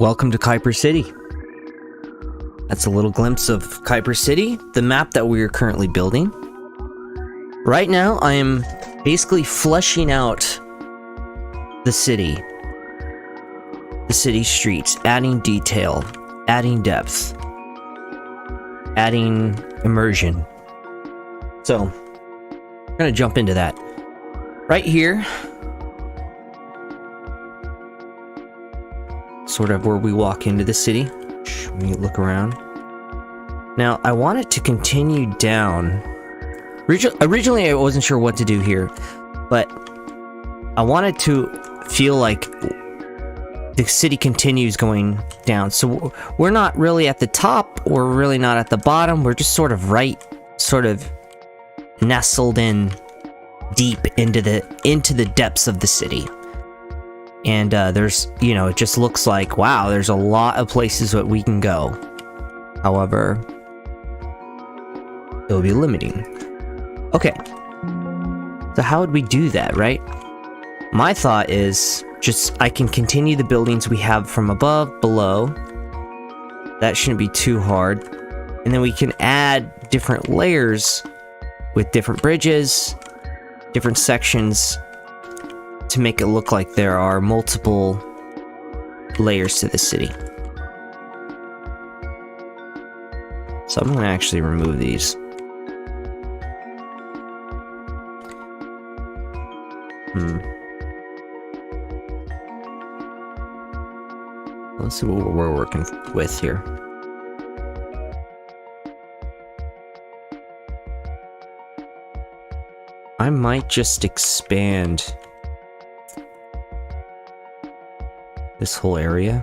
Welcome to Keiper City. That's a little glimpse of Keiper City, the map that we are currently building. Right now, I am basically fleshing out the city streets, adding detail, adding depth, adding immersion. So, we're gonna jump into that. Right here, sort of where we walk into the city. Let me look around. Now, I want it to continue down. Originally, I wasn't sure what to do here, but I wanted to feel like the city continues going down. So we're not really at the top, we're really not at the bottom, we're just sort of nestled in deep into the depths of the city. And there's, it just looks like, wow, there's a lot of places that we can go. However, it will be limiting. Okay. So how would we do that, right? My thought is I can continue the buildings we have from above, below. That shouldn't be too hard. And then we can add different layers with different bridges, different sections, to make it look like there are multiple layers to the city. So I'm going to actually remove these. Let's see what we're working with here. I might just expand this whole area.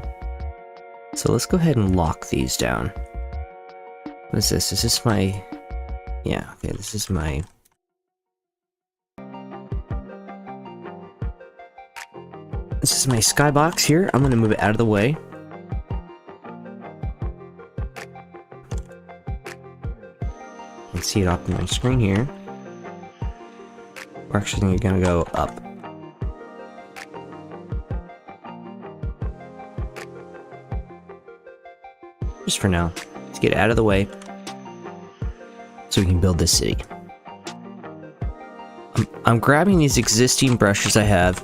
So let's go ahead and lock these down. What is this? Is this my... Yeah, okay, this is my... This is my skybox here. I'm gonna move it out of the way. You can see it up on my screen here. We're actually gonna go up. Just for now. Let's get it out of the way so we can build this city. I'm grabbing these existing brushes I have.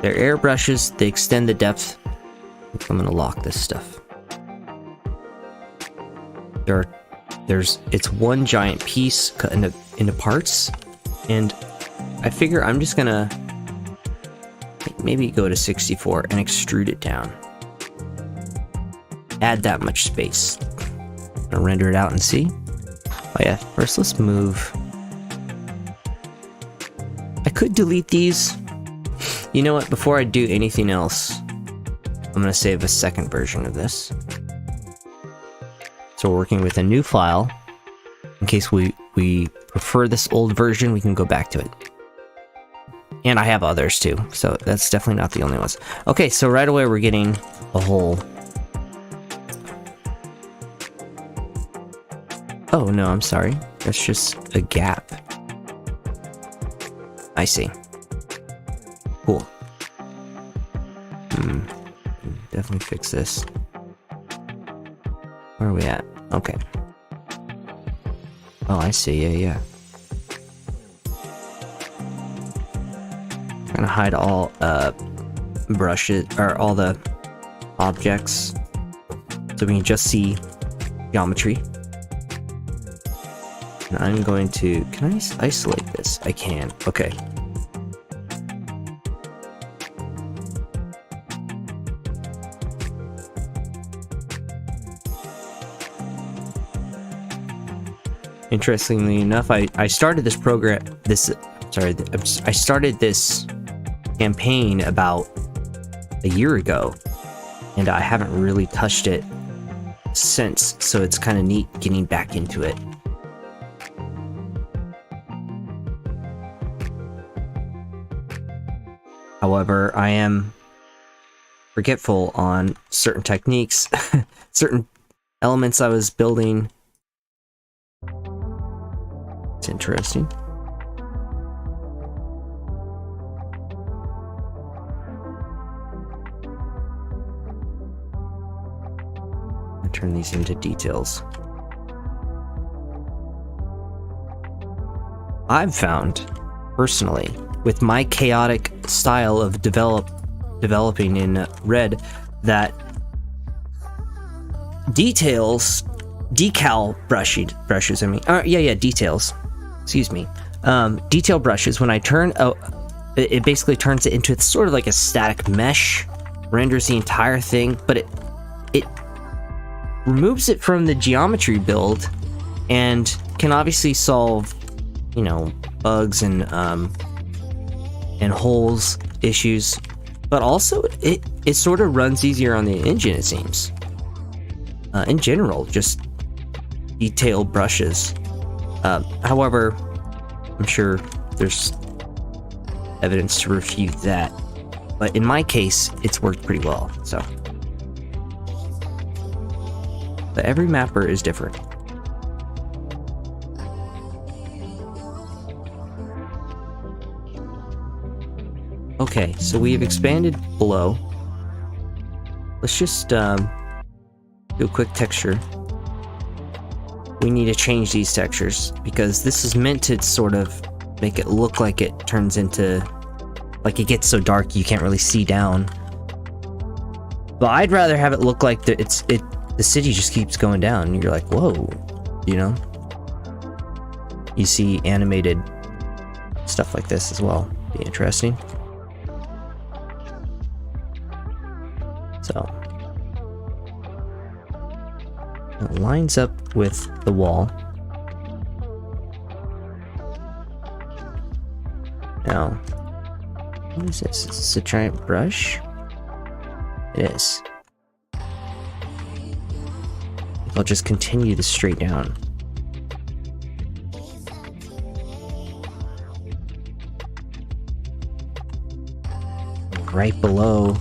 They're air brushes, they extend the depth. I'm gonna lock this stuff. It's one giant piece cut into parts, and I figure I'm just gonna maybe go to 64 and extrude it down. Add that much space. I'm gonna render it out and see. Oh yeah, first let's move. I could delete these. You know what, before I do anything else, I'm gonna save a second version of this. So we're working with a new file. In case we prefer this old version, we can go back to it. And I have others too, so that's definitely not the only ones. Okay, so right away we're getting a hole. Oh no, I'm sorry. That's just a gap. I see. Cool. Definitely fix this. Where are we at? Okay. Oh, I see. Yeah. Trying to hide all brushes or all the objects so we can just see geometry. And I'm going to... Can I isolate this? I can. Okay. Interestingly enough, I started this program, I started this campaign about a year ago, and I haven't really touched it since, so it's kind of neat getting back into it. However, I am forgetful on certain techniques, certain elements I was building. It's interesting. turn these into details. I've found, personally, with my chaotic style of developing in Red, that details, decal brushes, I mean, details, excuse me, detail brushes, when I turn, it basically turns it into sort of like a static mesh, renders the entire thing, but it removes it from the geometry build, and can obviously solve, you know, bugs and holes issues, but also it sort of runs easier on the engine, it seems. In general, just detail brushes. However, I'm sure there's evidence to refute that, but in my case, it's worked pretty well, so. But every mapper is different. Okay, so we have expanded below. Let's just do a quick texture. We need to change these textures because this is meant to sort of make it look like it turns into, like it gets so dark you can't really see down. But I'd rather have it look like the city just keeps going down and you're like, whoa, you know? You see animated stuff like this as well. Be interesting. So it lines up with the wall. Now, what is this? Is this a giant brush? It is. I'll just continue this straight down. Right below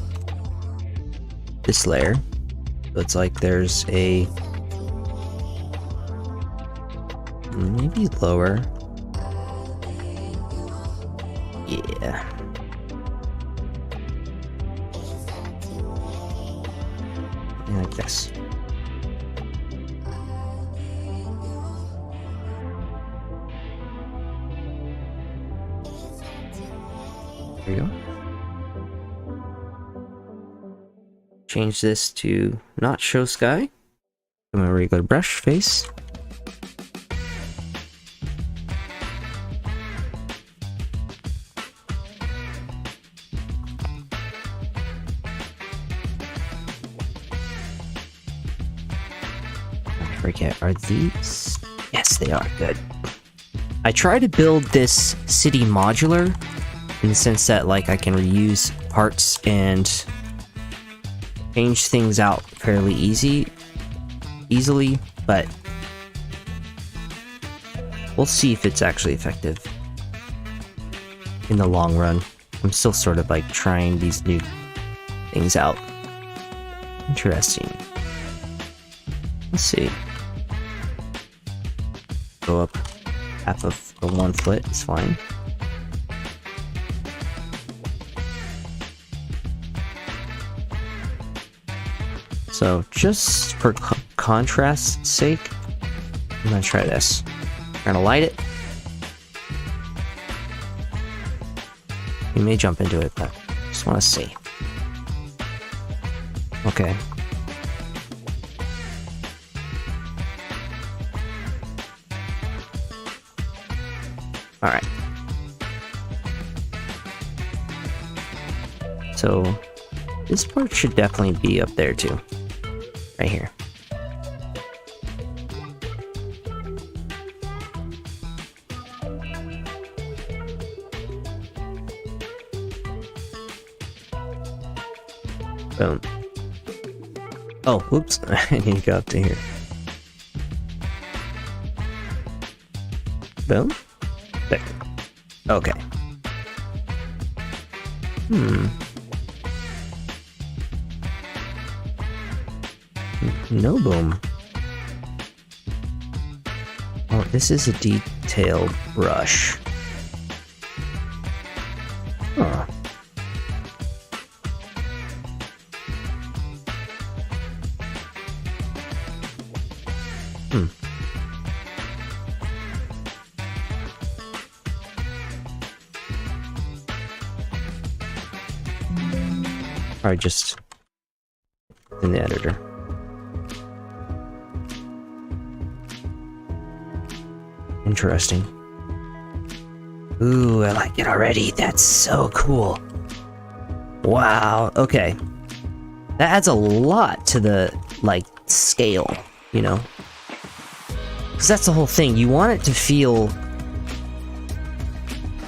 this layer, so it's like there's a maybe lower, yeah, like this. There you go. Change this to not show sky. I'm gonna regular brush face. I forget, are these? Yes, they are. Good. I try to build this city modular in the sense that, like, I can reuse parts and change things out fairly easily, but we'll see if it's actually effective in the long run. I'm still sort of like trying these new things out. Interesting. Let's see. Go up half of the 1 foot is fine. So just for contrast's sake, I'm gonna try this. I'm gonna light it. We may jump into it, but just want to see. Okay. All right. So this part should definitely be up there too. Right here. Boom. Oh, whoops. I need to go up to here. Boom. There. Okay. No boom. Oh, this is a detailed brush. Huh. Hmm. Or just in the editor. Interesting. Ooh, I like it already. That's so cool. Wow. Okay. That adds a lot to the, like, scale, you know? Because that's the whole thing. You want it to feel...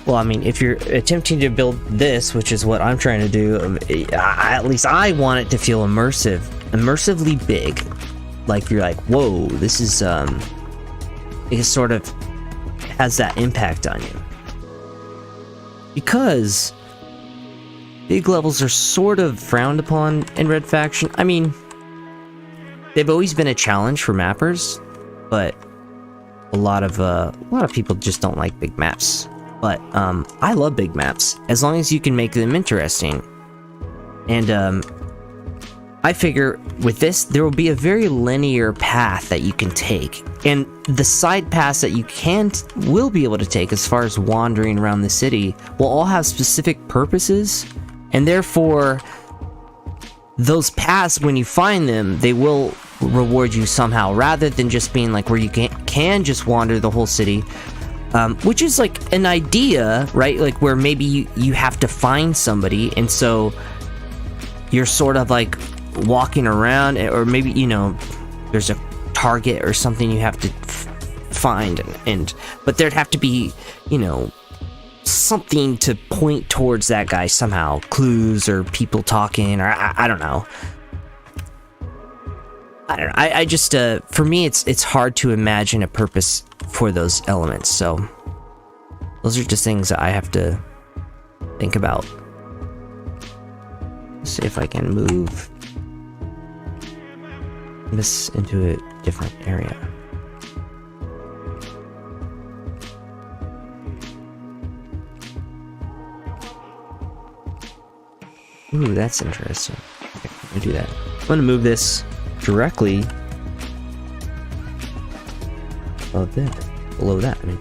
Well, I mean, if you're attempting to build this, which is what I'm trying to do, at least I want it to feel immersive. Immersively big. Like, you're like, whoa, this is, it sort of has that impact on you. Because big levels are sort of frowned upon in Red Faction. I mean, they've always been a challenge for mappers, but a lot of people just don't like big maps. But I love big maps as long as you can make them interesting. And I figure with this, there will be a very linear path that you can take. And the side paths that you will be able to take as far as wandering around the city will all have specific purposes. And therefore, those paths, when you find them, they will reward you somehow, rather than just being like where you can just wander the whole city. Which is like an idea, right? Like where maybe you have to find somebody, and so you're sort of like walking around, or maybe, you know, there's a target or something you have to find, but there'd have to be, you know, something to point towards that guy somehow, clues or people talking, or I don't know. I just for me it's hard to imagine a purpose for those elements, so those are just things that I have to think about. Let's see if I can move this into a different area. Ooh, that's interesting. Okay, I'm gonna do that. I'm gonna move this directly above that. Below that, I mean.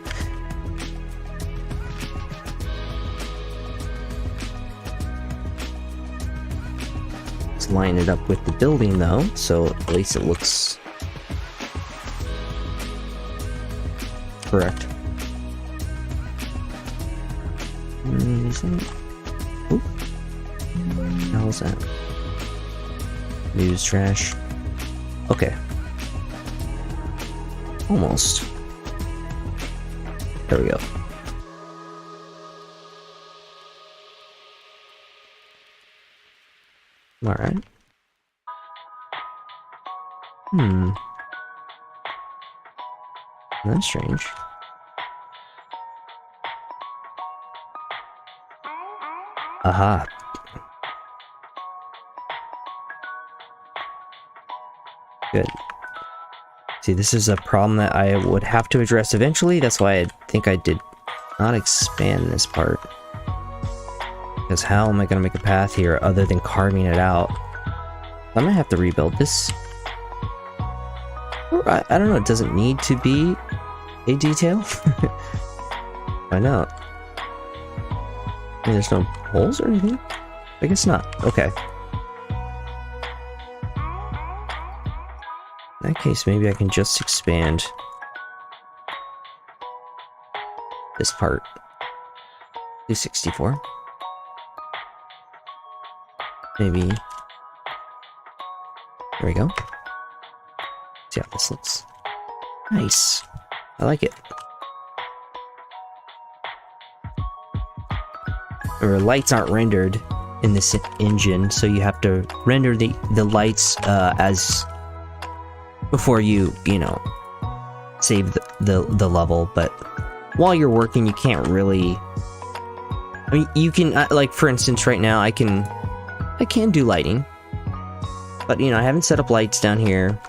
Let's line it up with the building though, so at least it looks correct. Oop. How was that? News trash. Okay. Almost. There we go. Alright. That's strange. Aha. Good. See, this is a problem that I would have to address eventually. That's why I think I did not expand this part. Because how am I going to make a path here other than carving it out? I'm going to have to rebuild this. Or I don't know, it doesn't need to be a detail. Why not? I mean, there's no holes or anything? I guess not. Okay. In that case, maybe I can just expand this part. 264. Maybe. There we go. See how this looks. Nice. I like it. Or lights aren't rendered in this engine, so you have to render the lights as before you know, save the level. But while you're working, you can't really. I mean, you can like, for instance, right now I can do lighting, but you know, I haven't set up lights down here.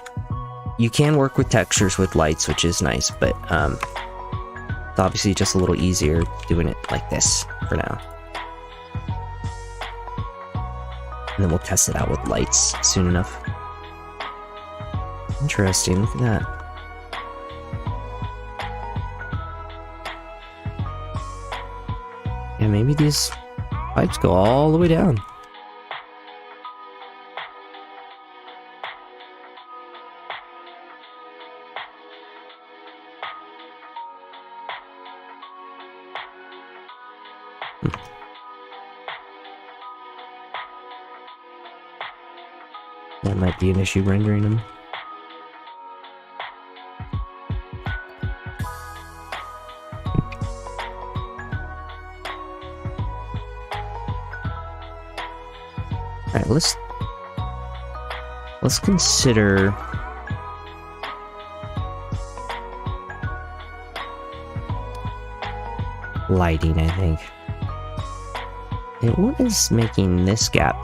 You can work with textures with lights, which is nice, but it's obviously just a little easier doing it like this for now. And then we'll test it out with lights soon enough. Interesting, look at that. maybe these pipes go all the way down. That might be an issue rendering them. Alright, let's consider lighting, I think. And what is making this gap?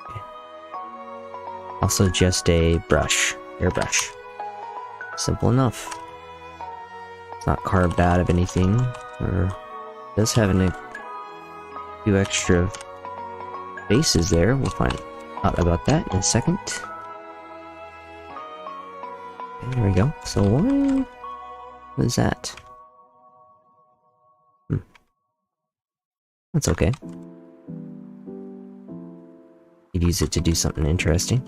Okay. Also just a brush, airbrush. Simple enough. It's not carved out of anything, or it does have a few extra faces there. We'll find out about that in a second. Okay, there we go. So what is that? That's okay. You'd use it to do something interesting.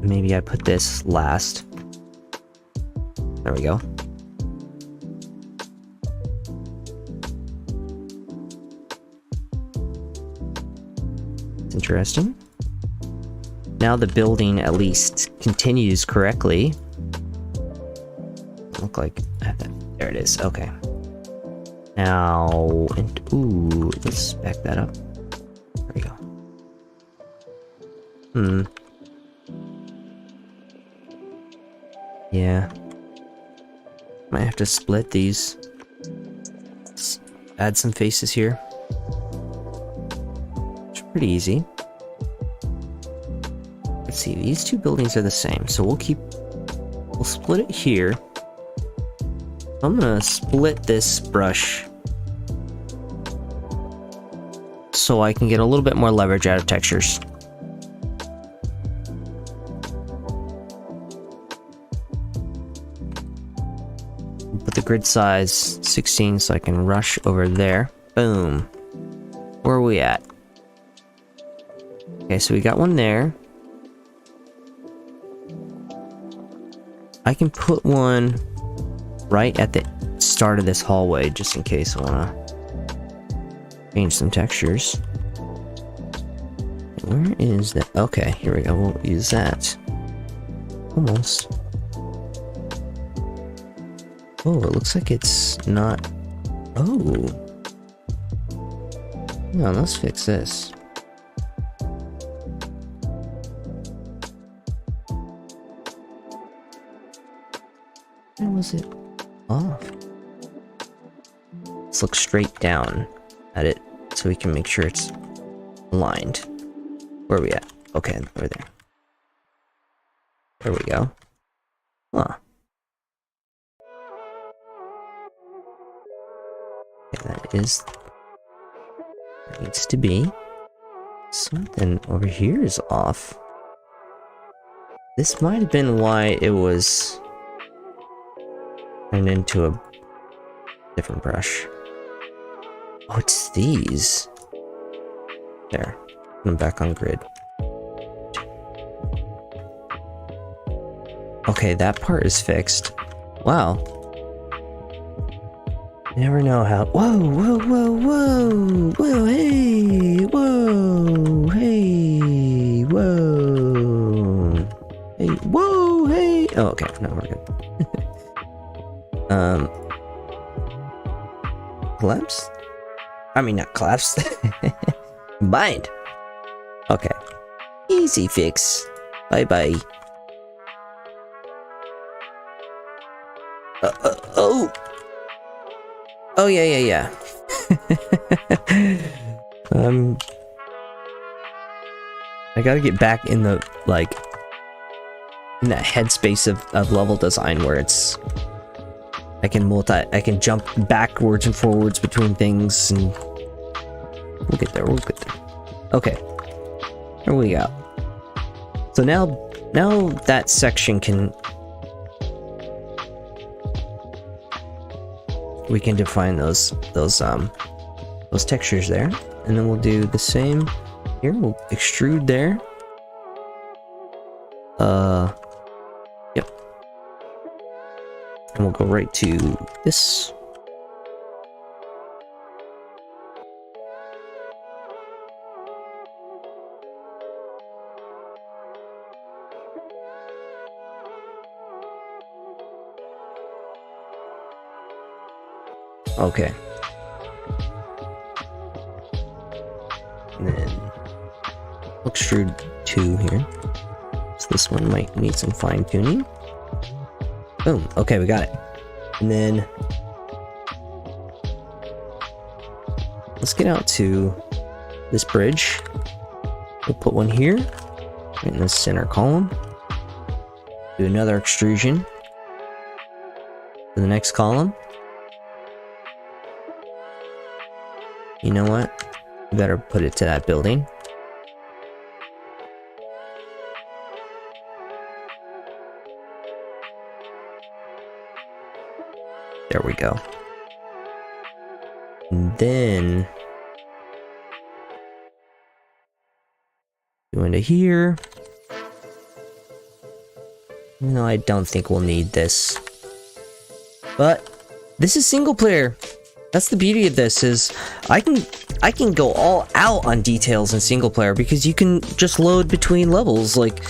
Maybe I put this last. There we go. It's interesting. Now the building at least continues correctly. Look like there it is. Okay. Now, and ooh, let's back that up. There we go. Yeah. Might have to split these. Let's add some faces here. It's pretty easy. Let's see, these two buildings are the same, so we'll split it here. I'm gonna split this brush so I can get a little bit more leverage out of textures. Put the grid size 16 so I can rush over there. Boom. Where are we at? Okay, so we got one there. I can put one right at the start of this hallway, just in case I want to change some textures. Where is that? Okay, here we go. We'll use that. Almost. Oh, it looks like it's not... Oh. No, let's fix this. Where was it off? Let's look straight down at it so we can make sure it's aligned. Where are we at? Okay, over there. There we go. Huh. Okay, that is... It needs to be. Something over here is off. This might have been why it was turned into a different brush. Oh, it's these. There. Put them back on grid. Okay, that part is fixed. Wow. Never know how. Whoa, whoa, whoa, whoa, whoa, hey, whoa, hey, whoa, hey, whoa, hey. Oh, okay, no, we're good. Collapse? I mean, not collapse. Combined. Okay. Easy fix. Bye bye. Oh. Oh yeah. I gotta get back in the in that headspace of level design where it's I can jump backwards and forwards between things, and we'll get there. Okay, here we go. So now that section can we can define those textures there, and then we'll do the same here. We'll extrude there. Yep. And we'll go right to this. Okay. And then extrude 2 here. So this one might need some fine tuning. Boom. Okay, we got it. And then let's get out to this bridge. We'll put one here, right in the center column. Do another extrusion to the next column. You know what? You better put it to that building. There we go. And then go into here. No, I don't think we'll need this. But this is single player. That's the beauty of this, is I can go all out on details in single player because you can just load between levels. Like,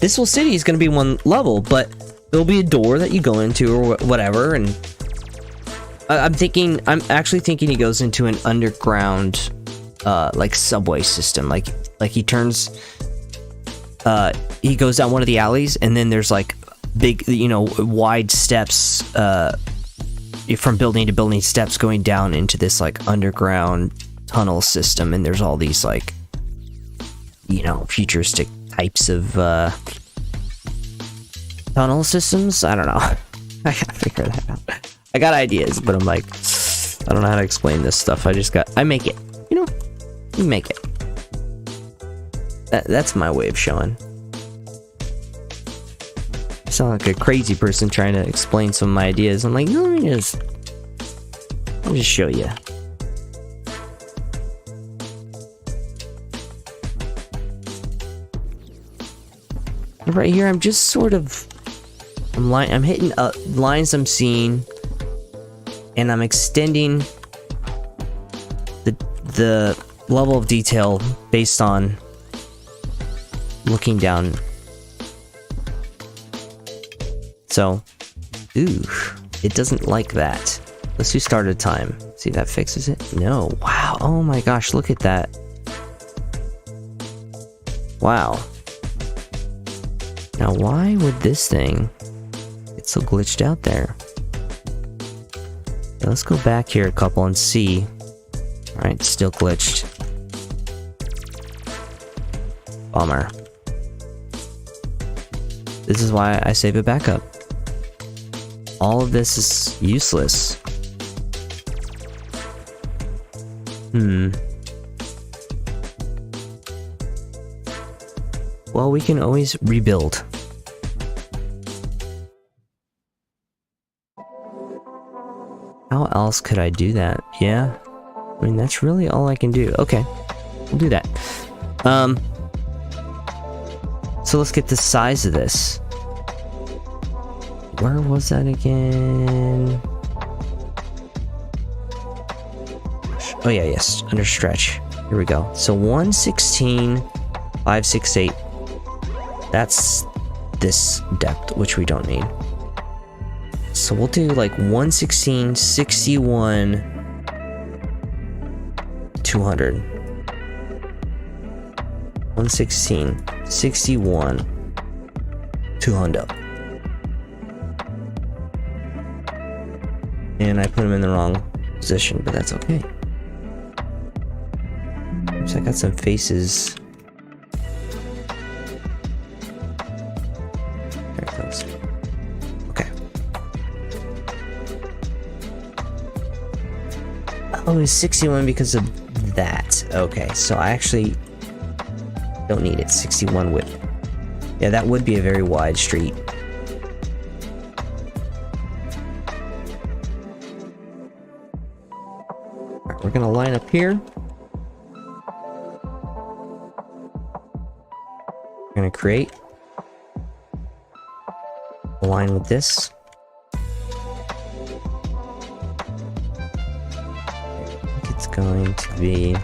this whole city is going to be one level, but there'll be a door that you go into or whatever. And I'm actually thinking he goes into an underground, like subway system. Like he turns, he goes down one of the alleys, and then there's like big, wide steps, from building to building, steps going down into this like underground tunnel system, and there's all these like futuristic types of tunnel systems. I don't know. I gotta figure that out. I got ideas, but I'm like, I don't know how to explain this stuff. I make it, you make it. That's my way of showing. I sound like a crazy person trying to explain some of my ideas. I'm like, no, I'll just show you. Right here, I'm just sort of, I'm hitting lines I'm seeing, and I'm extending the level of detail based on looking down. So, ooh, it doesn't like that. Let's do start at time. See if that fixes it. No. Wow. Oh my gosh, look at that. Wow. Now, why would this thing get so glitched out there? Now, let's go back here a couple and see. Alright, still glitched. Bummer. This is why I save a backup. All of this is useless. Well, we can always rebuild. How else could I do that? Yeah. I mean, that's really all I can do. Okay. We'll do that. So let's get the size of this. Where was that again? Oh yeah, yes, under stretch. Here we go. So 116,568. That's this depth, which we don't need. So we'll do like 116, 61, 200. 116, 61, 200. And I put them in the wrong position, but that's okay. Oops, I got some faces. There it goes. Okay. Oh, it's 61 because of that. Okay, so I actually don't need it. 61 width. Yeah, that would be a very wide street. gonna line up here. We're gonna create a line with this. I think it's going to be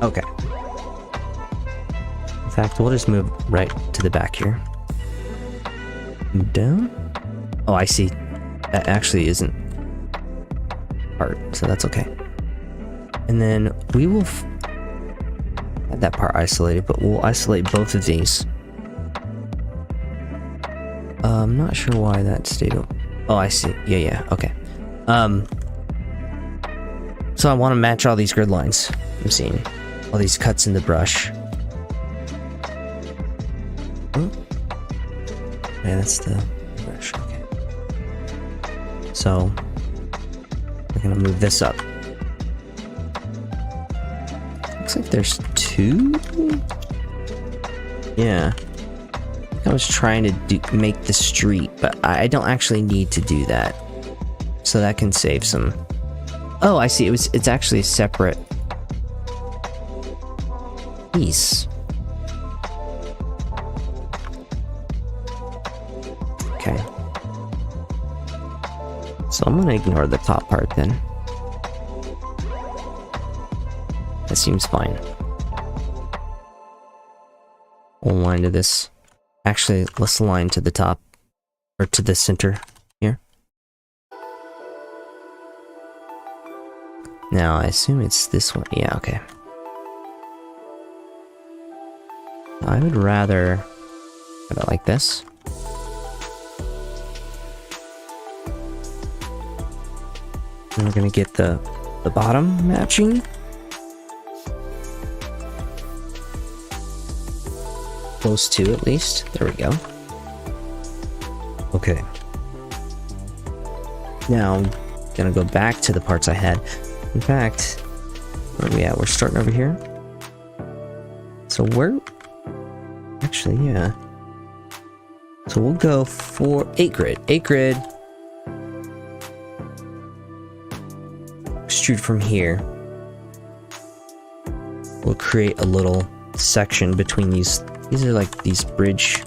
okay. In fact, we'll just move right to the back here. Down. Oh, I see. That actually isn't part, so that's okay. And then we will have that part isolated, but we'll isolate both of these. I'm not sure why that stayed open. Oh, I see. Yeah, okay. So I want to match all these grid lines. I'm seeing all these cuts in the brush. Oh. Yeah, that's the brush. Okay. So we're gonna move this up. Looks like there's two. Yeah. I was trying to make the street, but I don't actually need to do that. So that can save some. Oh, I see. It's actually a separate piece. Okay. So I'm gonna ignore the top part then. That seems fine. We'll align to this. Actually, let's align to the top, or to the center here. Now, I assume it's this one. Yeah, okay. I would rather have it like this. And we're gonna get the bottom matching. Close to, at least. There we go. Okay. Now, I'm gonna go back to the parts I had. In fact, where are we at? We're starting over here. So we're... Actually, yeah. So we'll go for 8 grid. 8 grid. Extrude from here. We'll create a little section between these. These are like these bridge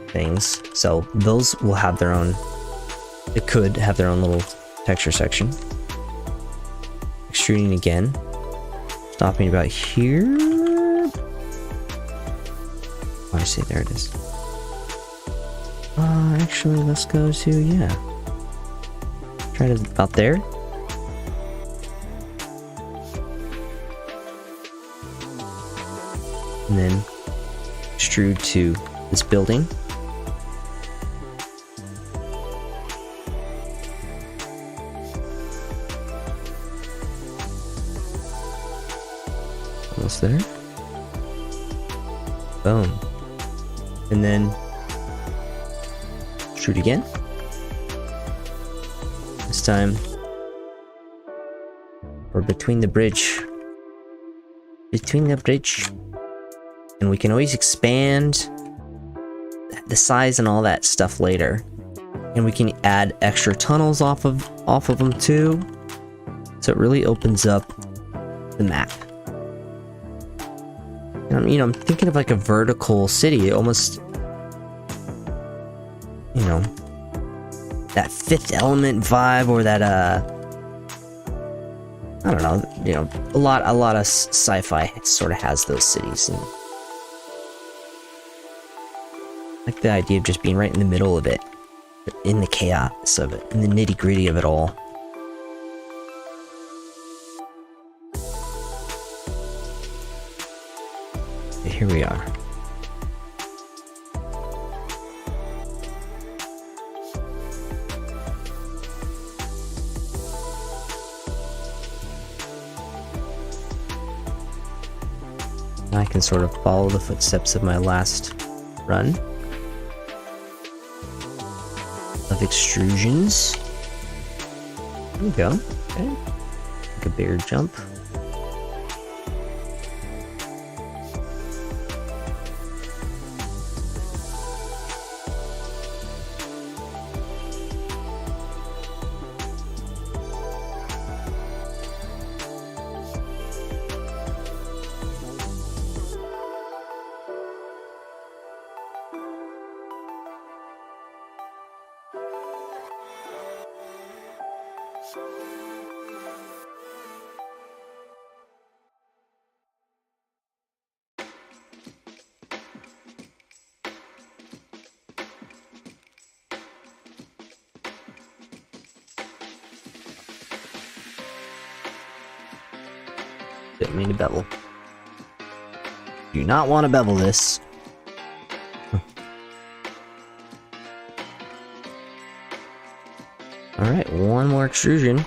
things. So those will have their own. It could have their own little texture section. Extruding again. Stopping about here. Oh, I see. There it is. Actually, let's go to, yeah. Try to about there. And then extrude to this building. Almost there. Boom. And then extrude again. This time we're between the bridge. Between the bridge. And we can always expand the size and all that stuff later. And we can add extra tunnels off of them too. So it really opens up the map. And I'm thinking of like a vertical city, almost, that Fifth Element vibe, or that I don't know, a lot of sci-fi sort of has those cities, and like the idea of just being right in the middle of it, in the chaos of it, in the nitty-gritty of it all. Okay, here we are. I can sort of follow the footsteps of my last run of extrusions. There we go. Okay. Make a bigger jump. Didn't mean to bevel. Do not want to bevel this. Alright, one more extrusion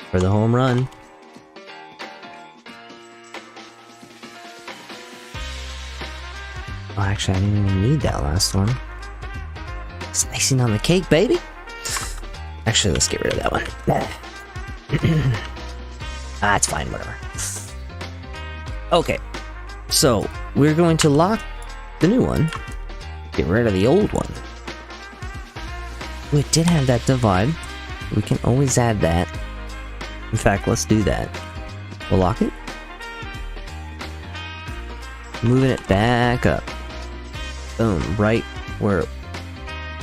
for the home run. Oh, actually, I didn't even need that last one. It's icing on the cake, baby! Actually, let's get rid of that one. Ah, it's fine, whatever. Okay, so we're going to lock the new one, get rid of the old one. Ooh, it did have that divide. We can always add that. In fact, let's do that. We'll lock it. Moving it back up. Boom, right where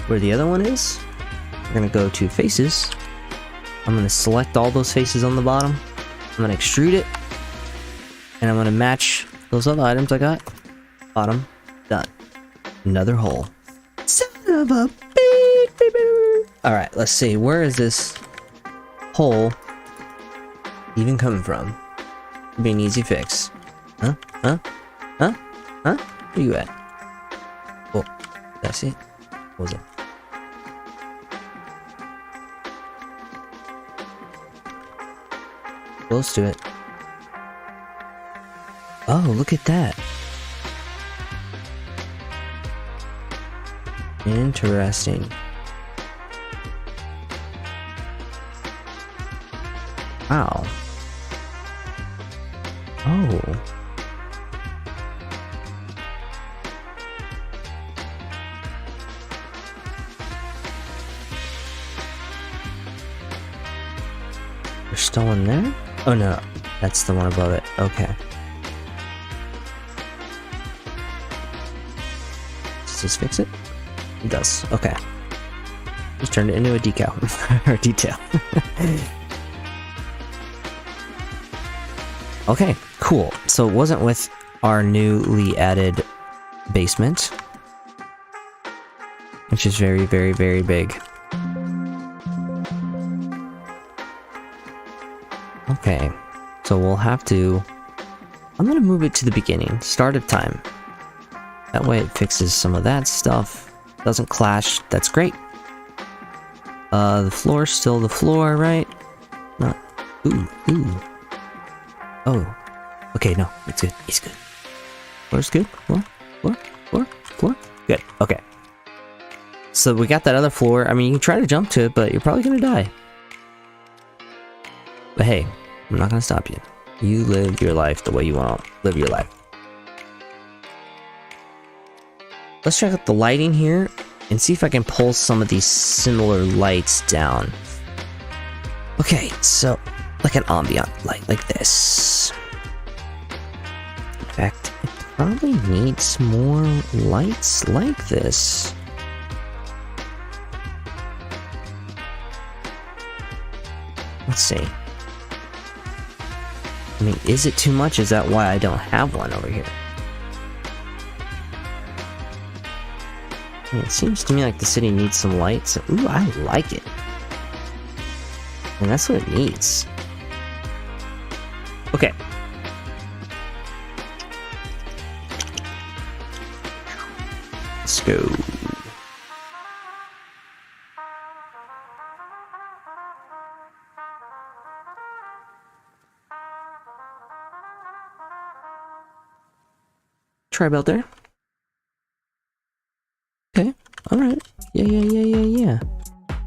the other one is. We're gonna go to faces. I'm gonna select all those faces on the bottom. I'm gonna extrude it. And I'm gonna match those other items I got. Bottom, done. Another hole. Son of a beep, beep, beep. Alright, let's see. Where is this hole even coming from? It'd be an easy fix. Huh? Huh? Huh? Huh? Where you at? Oh, did I see it? What was it? Close to it. Oh, look at that. Interesting. Wow. Oh. They're still in there? Oh no, that's the one above it. Okay. Does this fix it? It does. Okay. Just turned it into a decal. Or detail. Okay, cool. So it wasn't with our newly added basement, which is very, very, very big. Okay, so we'll have to... I'm gonna move it to the beginning, start of time. That way it fixes some of that stuff. Doesn't clash, that's great. The floor's still the floor, right? Not... Ooh, ooh. Oh. Okay, no, it's good, it's good. Floor's good, floor, floor, floor, floor. Good, okay. So we got that other floor. I mean, you can try to jump to it, but you're probably gonna die. But hey, I'm not gonna stop you. You live your life the way you want to live your life. Let's check out the lighting here and see if I can pull some of these similar lights down. Okay, so like an ambient light like this. In fact, it probably needs more lights like this. Let's see. I mean, is it too much? Is that why I don't have one over here? I mean, it seems to me like the city needs some lights. Ooh, I like it. And that's what it needs. Okay. Let's go. Try about there. Okay, alright. Yeah.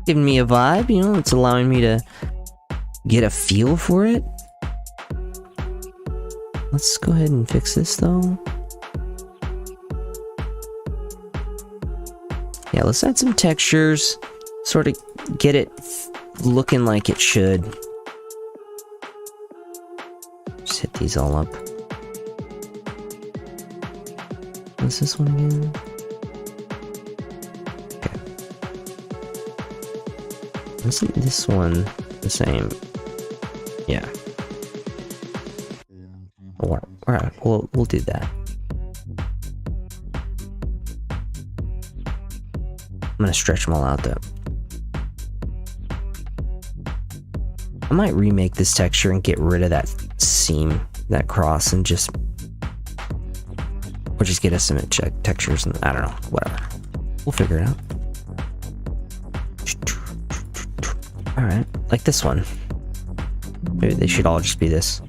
Giving me a vibe, you know, it's allowing me to get a feel for it. Let's go ahead and fix this though. Yeah, let's add some textures, sort of get it looking like it should. Just hit these all up. What's this one again? Okay. Isn't this one the same? Yeah. Alright, we'll do that. I'm gonna stretch them all out though. I might remake this texture and get rid of that seam, that cross, and just... or just get us some textures and I don't know, whatever. We'll figure it out. Alright, like this one. Maybe they should all just be this.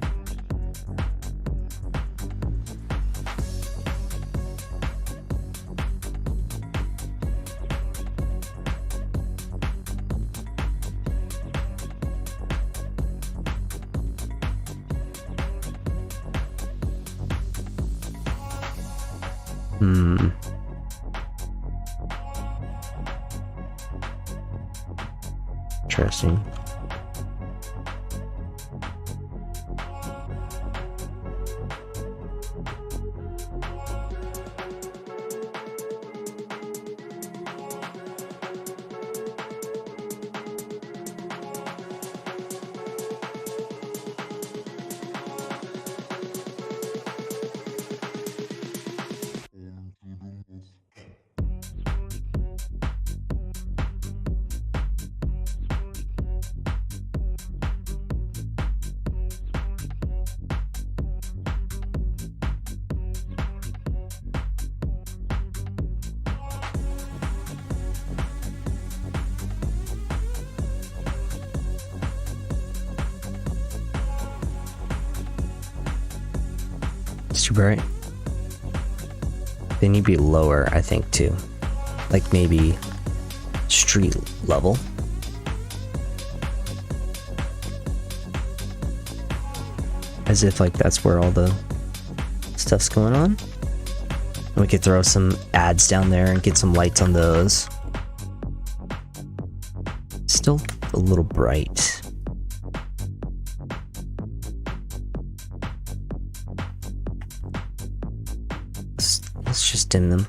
Interesting. It's too bright. They need to be lower, I think, too. Like maybe street level. As if like that's where all the stuff's going on. And we could throw some ads down there and get some lights on those. Still a little bright. Let's just dim them.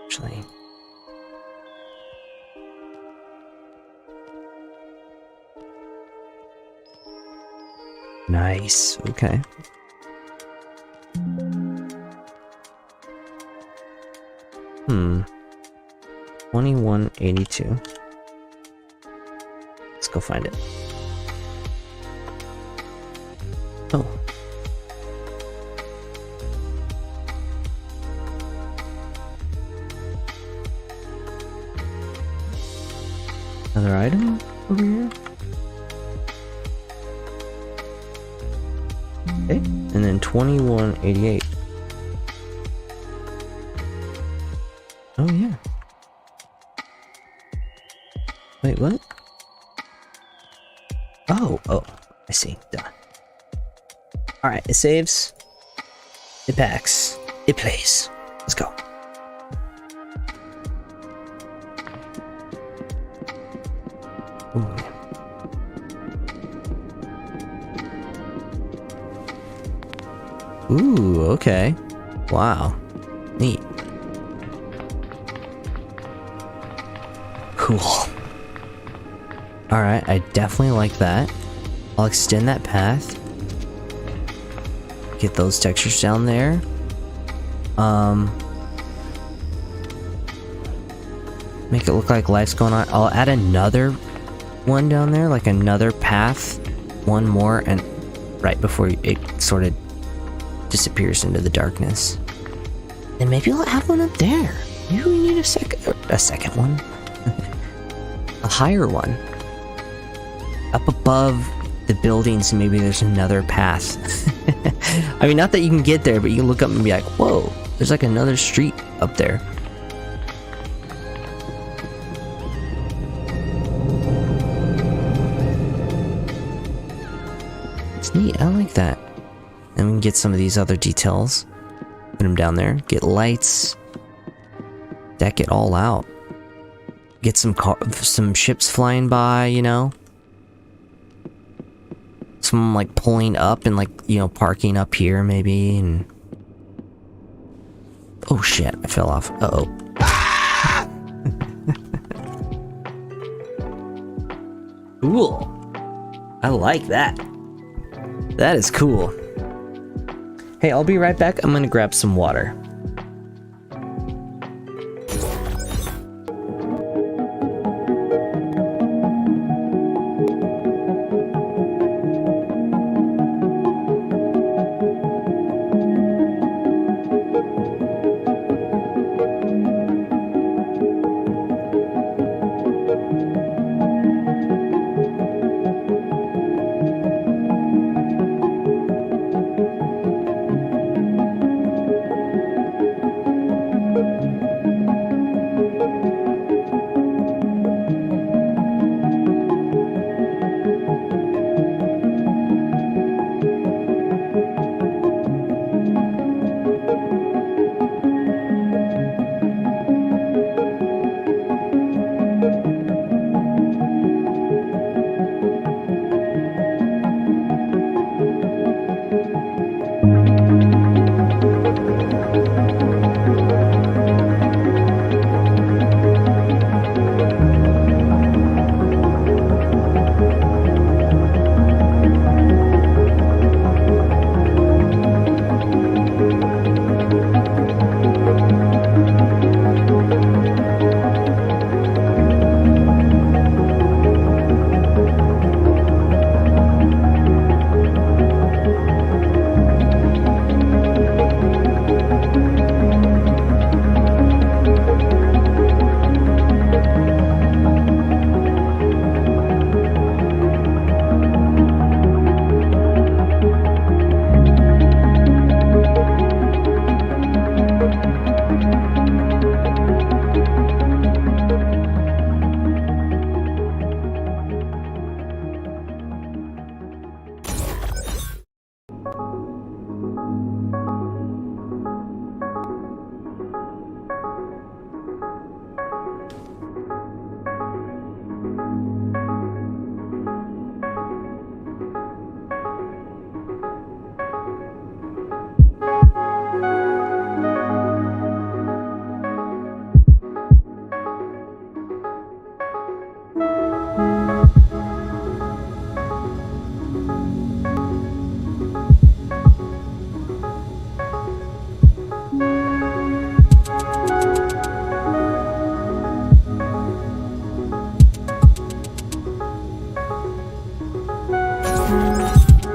Actually, nice. Okay. Hmm. 2182. Let's go find it. Oh. Another item over here? Okay, and then 2188. Oh yeah. Wait, what? Oh, I see. Done. Alright, it saves. It packs. It plays. Let's go. Ooh, okay. Wow. Neat. Cool. Alright, I definitely like that. I'll extend that path. Get those textures down there. Make it look like life's going on. I'll add another one down there, like another path. One more, and right before it sort of disappears into the darkness. And maybe I'll have one up there. Maybe we need a second one. A higher one. Up above the buildings, maybe there's another path. I mean, not that you can get there, but you can look up and be like, whoa, there's like another street up there. It's neat, I like that. And we can get some of these other details. Put them down there. Get lights. Deck it all out. Get some ships flying by, you know? Some like pulling up and like, you know, parking up here maybe, and Oh shit, I fell off. Uh-oh. Cool. I like that. That is cool. Hey, I'll be right back. I'm gonna grab some water.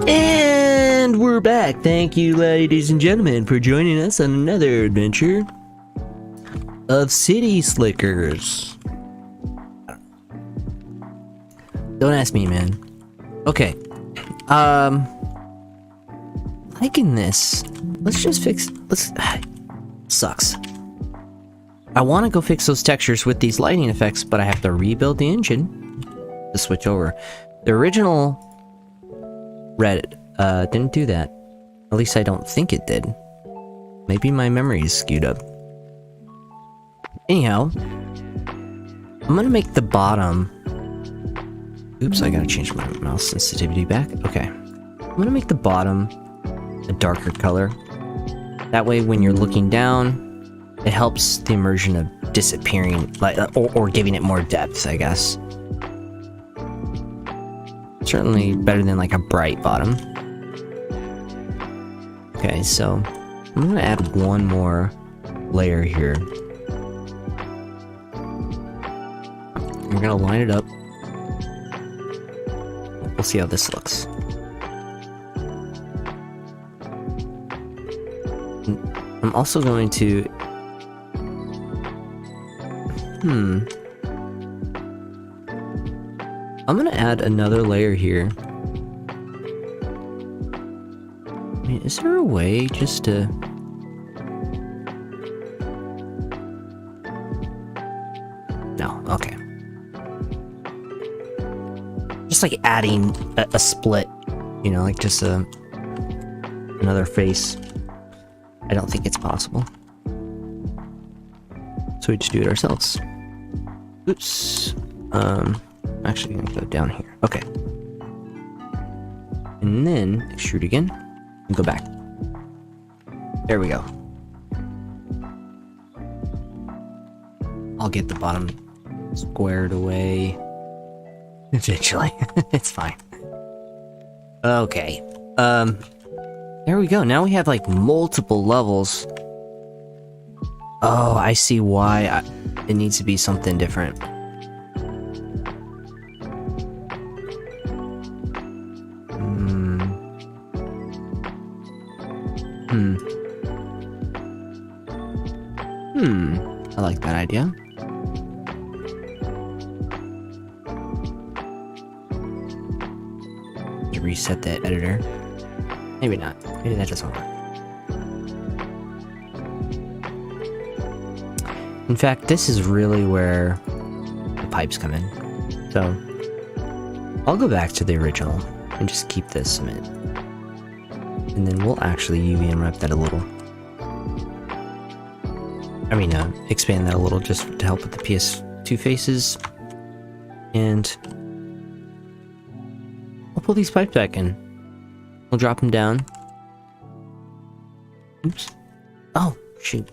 And we're back. Thank you, ladies and gentlemen, for joining us on another adventure of City Slickers. Don't ask me, man. Okay. Liking this. Let's just fix... Sucks. I want to go fix those textures with these lighting effects, but I have to rebuild the engine to switch over. The original Reddit didn't do that. At least I don't think it did. Maybe my memory is skewed up. Anyhow, I'm gonna make the bottom... Oops, I gotta change my mouse sensitivity back. Okay. I'm gonna make the bottom a darker color. That way when you're looking down, it helps the immersion of disappearing, like, or giving it more depth, I guess. Certainly better than like a bright bottom. Okay, so I'm gonna add one more layer here. We're gonna line it up. We'll see how this looks. I'm also going to... I'm gonna add another layer here. I mean, is there a way just to... No, okay. Just like adding a split, you know, like just another face. I don't think it's possible. So we just do it ourselves. Oops. Actually gonna go down here. Okay. And then extrude again and go back. There we go. I'll get the bottom squared away eventually. It's fine. Okay. There we go. Now we have like multiple levels. Oh, I see why it needs to be something different. I like that idea. To reset the editor. Maybe not. Maybe that doesn't work. In fact, this is really where the pipes come in. So, I'll go back to the original and just keep this cement. And then we'll actually UV unwrap that a little. I mean, expand that a little just to help with the PS2 faces. And I'll pull these pipes back in. We'll drop them down. Oops. Oh, shoot.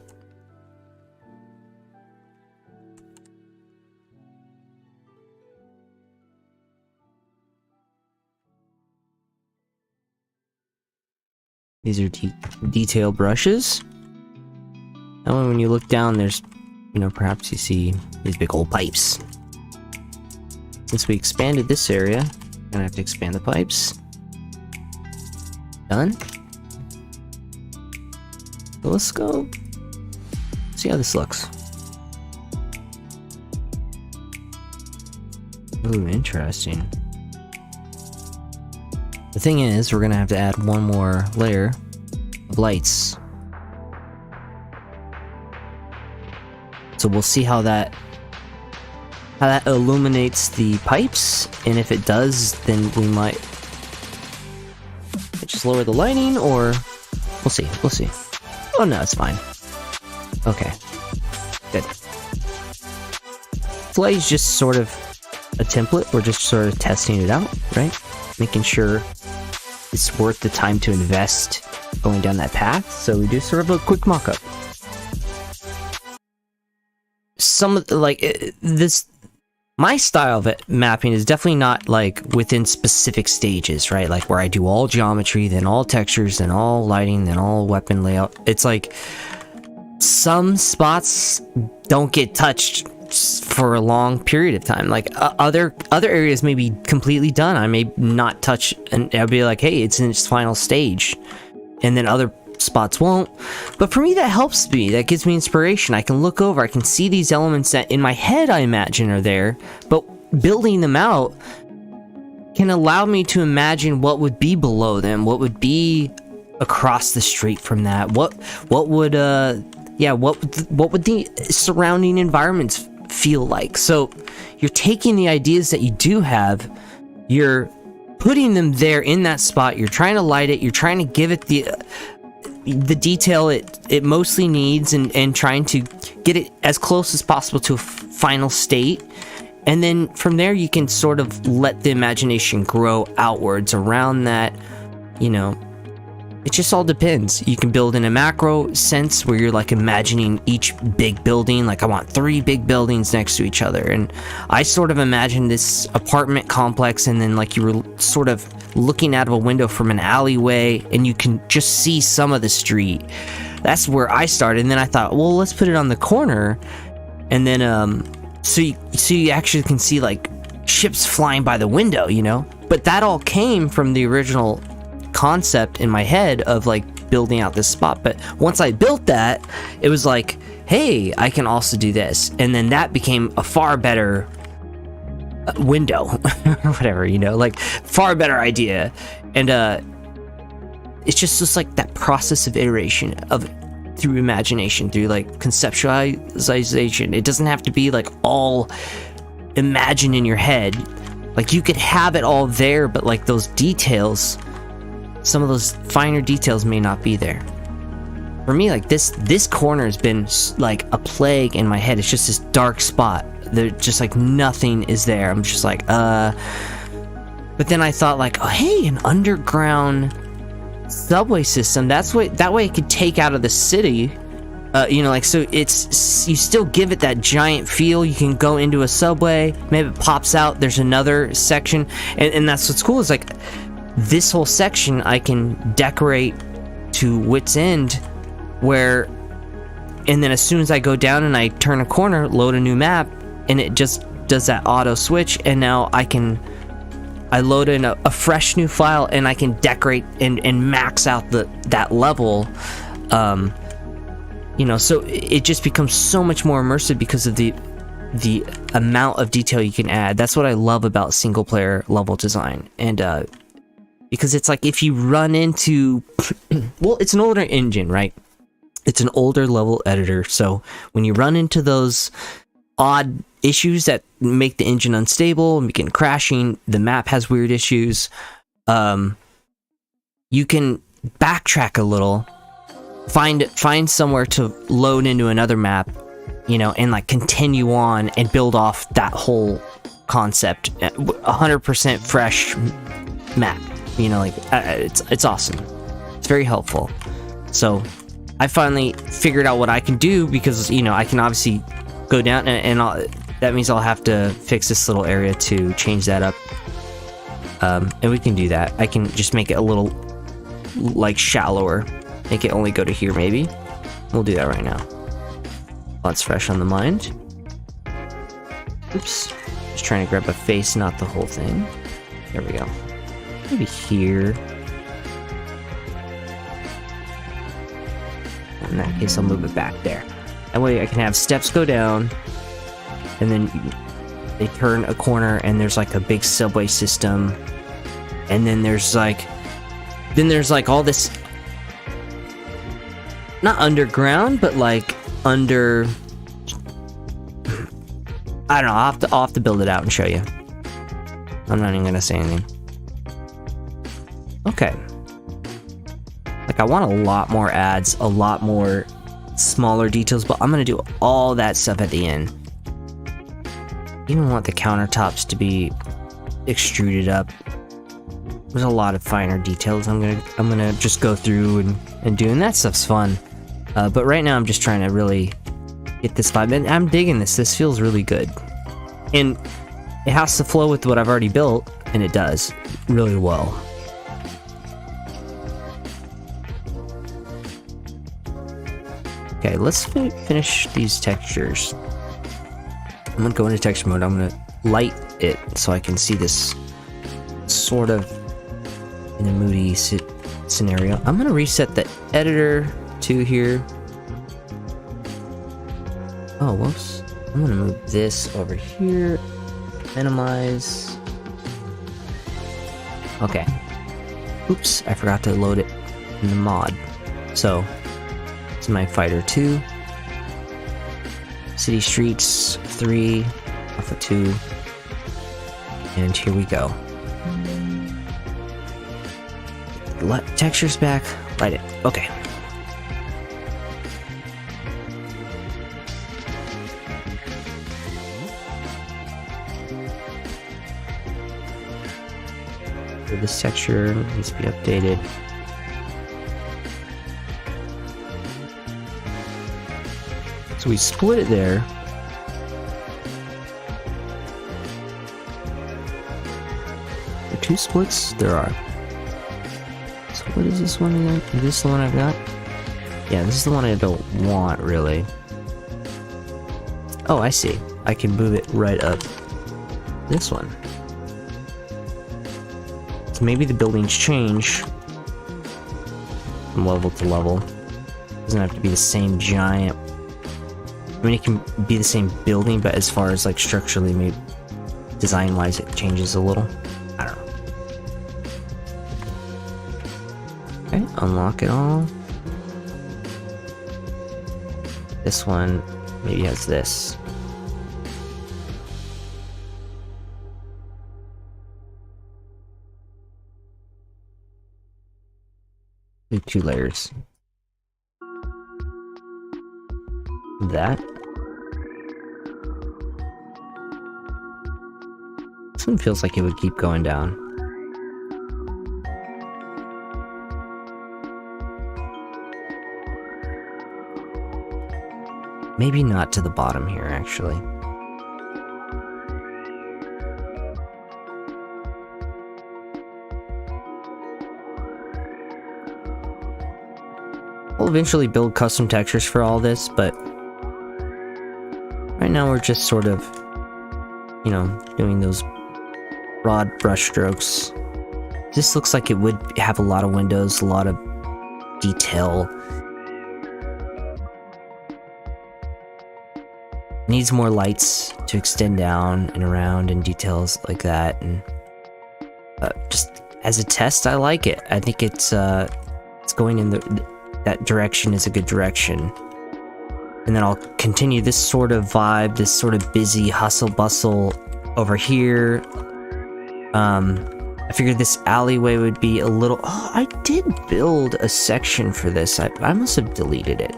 These are detail brushes. That way when you look down, there's, you know, perhaps you see these big old pipes. Since we expanded this area, I'm gonna have to expand the pipes. Done. So let's go see how this looks. Ooh, interesting. The thing is, we're gonna have to add one more layer of lights. So we'll see how that illuminates the pipes, and if it does, then we might just lower the lighting, or we'll see. Oh no, it's fine. Okay, good. This light is just sort of a template. We're just sort of testing it out, right? Making sure it's worth the time to invest going down that path. So we do sort of a quick mock-up. Some of the, my style of mapping is definitely not like within specific stages, right? Like where I do all geometry, then all textures, then all lighting, then all weapon layout. It's like some spots don't get touched for a long period of time. Like other areas may be completely done. I may not touch, and I'll be like, hey, it's in its final stage, and then other spots won't. But for me, that helps me. That gives me inspiration. I can look over, I can see these elements that in my head I imagine are there, but building them out can allow me to imagine what would be below them, what would be across the street from that, what would the surrounding environments feel like. So you're taking the ideas that you do have, you're putting them there in that spot, you're trying to light it, you're trying to give it the detail it mostly needs, and trying to get it as close as possible to a final state. And then from there you can sort of let the imagination grow outwards around that. You know, it just all depends. You can build in a macro sense where you're like imagining each big building, like I want 3 big buildings next to each other, and I sort of imagine this apartment complex, and then like you were sort of looking out of a window from an alleyway and you can just see some of the street. That's where I started, and then I thought, well, let's put it on the corner, and then so you actually can see like ships flying by the window, you know. But that all came from the original concept in my head of like building out this spot. But once I built that, it was like, hey, I can also do this, and then that became a far better window or whatever, you know, like far better idea. And it's just like that process of iteration of through imagination, through like conceptualization. It doesn't have to be like all imagined in your head. Like you could have it all there, but like those details, some of those finer details may not be there. For me, like this corner has been like a plague in my head. It's just this dark spot. There's just like nothing is there. I'm just like, but then I thought like, oh hey, an underground subway system. That way it could take out of the city You know, like, so it's, you still give it that giant feel. You can go into a subway, maybe it pops out, there's another section, and that's what's cool, is like, this whole section I can decorate to wit's end, where, and then as soon as I go down and I turn a corner, load a new map, and it just does that auto switch, and now I load in a fresh new file, and I can decorate and max out that level. You know, so it just becomes so much more immersive because of the amount of detail you can add. That's what I love about single player level design. And because it's like, if you run into well, it's an older engine, right? It's an older level editor, so when you run into those odd issues that make the engine unstable and begin crashing, the map has weird issues, you can backtrack a little, find somewhere to load into another map, you know, and like continue on and build off that whole concept. 100% fresh map, you know, like it's awesome. It's very helpful. So I finally figured out what I can do, because, you know, I can obviously go down and that means I'll have to fix this little area to change that up. And we can do that. I can just make it a little like shallower. Make it only go to here, maybe. We'll do that right now. That's fresh on the mind. Oops. Just trying to grab a face, not the whole thing. There we go. Maybe here. In that case, I'll move it back there. That way I can have steps go down, and then they turn a corner, and there's like a big subway system. And then there's like all this, not underground, but like under, I don't know, I'll have to build it out and show you. I'm not even gonna say anything. Okay. Like, I want a lot more ads, a lot more smaller details, but I'm gonna do all that stuff at the end. Even want the countertops to be extruded up. There's a lot of finer details I'm gonna just go through and do, and that stuff's fun. But right now I'm just trying to really get this vibe, and I'm digging this. This feels really good, and it has to flow with what I've already built, and it does really well. Okay, let's finish these textures. I'm gonna go into texture mode. I'm gonna light it so I can see this sort of in a moody scenario. I'm gonna reset the editor to here. Oh, whoops. I'm gonna move this over here. Minimize. Okay. Oops, I forgot to load it in the mod. So, it's my fighter 2. City streets 3, alpha 2. And here we go. Let textures back, light it. Okay. This texture needs to be updated. So we split it there. Are there 2 splits? There are. So what is this one again? Is this the one I've got? Yeah, this is the one I don't want, really. Oh, I see. I can move it right up. This one. So maybe the buildings change from level to level. It doesn't have to be the same giant. I mean, it can be the same building, but as far as like structurally, maybe design-wise, it changes a little. I don't know. Okay, unlock it all. This one maybe has this. Do 2 layers. That. This one feels like it would keep going down. Maybe not to the bottom here, actually. We'll eventually build custom textures for all this, but right now we're just sort of, you know, doing those broad brush strokes. This looks like it would have a lot of windows, a lot of detail. Needs more lights to extend down and around and details like that. And just as a test, I like it. I think it's going in that direction is a good direction. And then I'll continue this sort of vibe, this sort of busy hustle bustle over here. I figured this alleyway would be a little... Oh, I did build a section for this. I must have deleted it.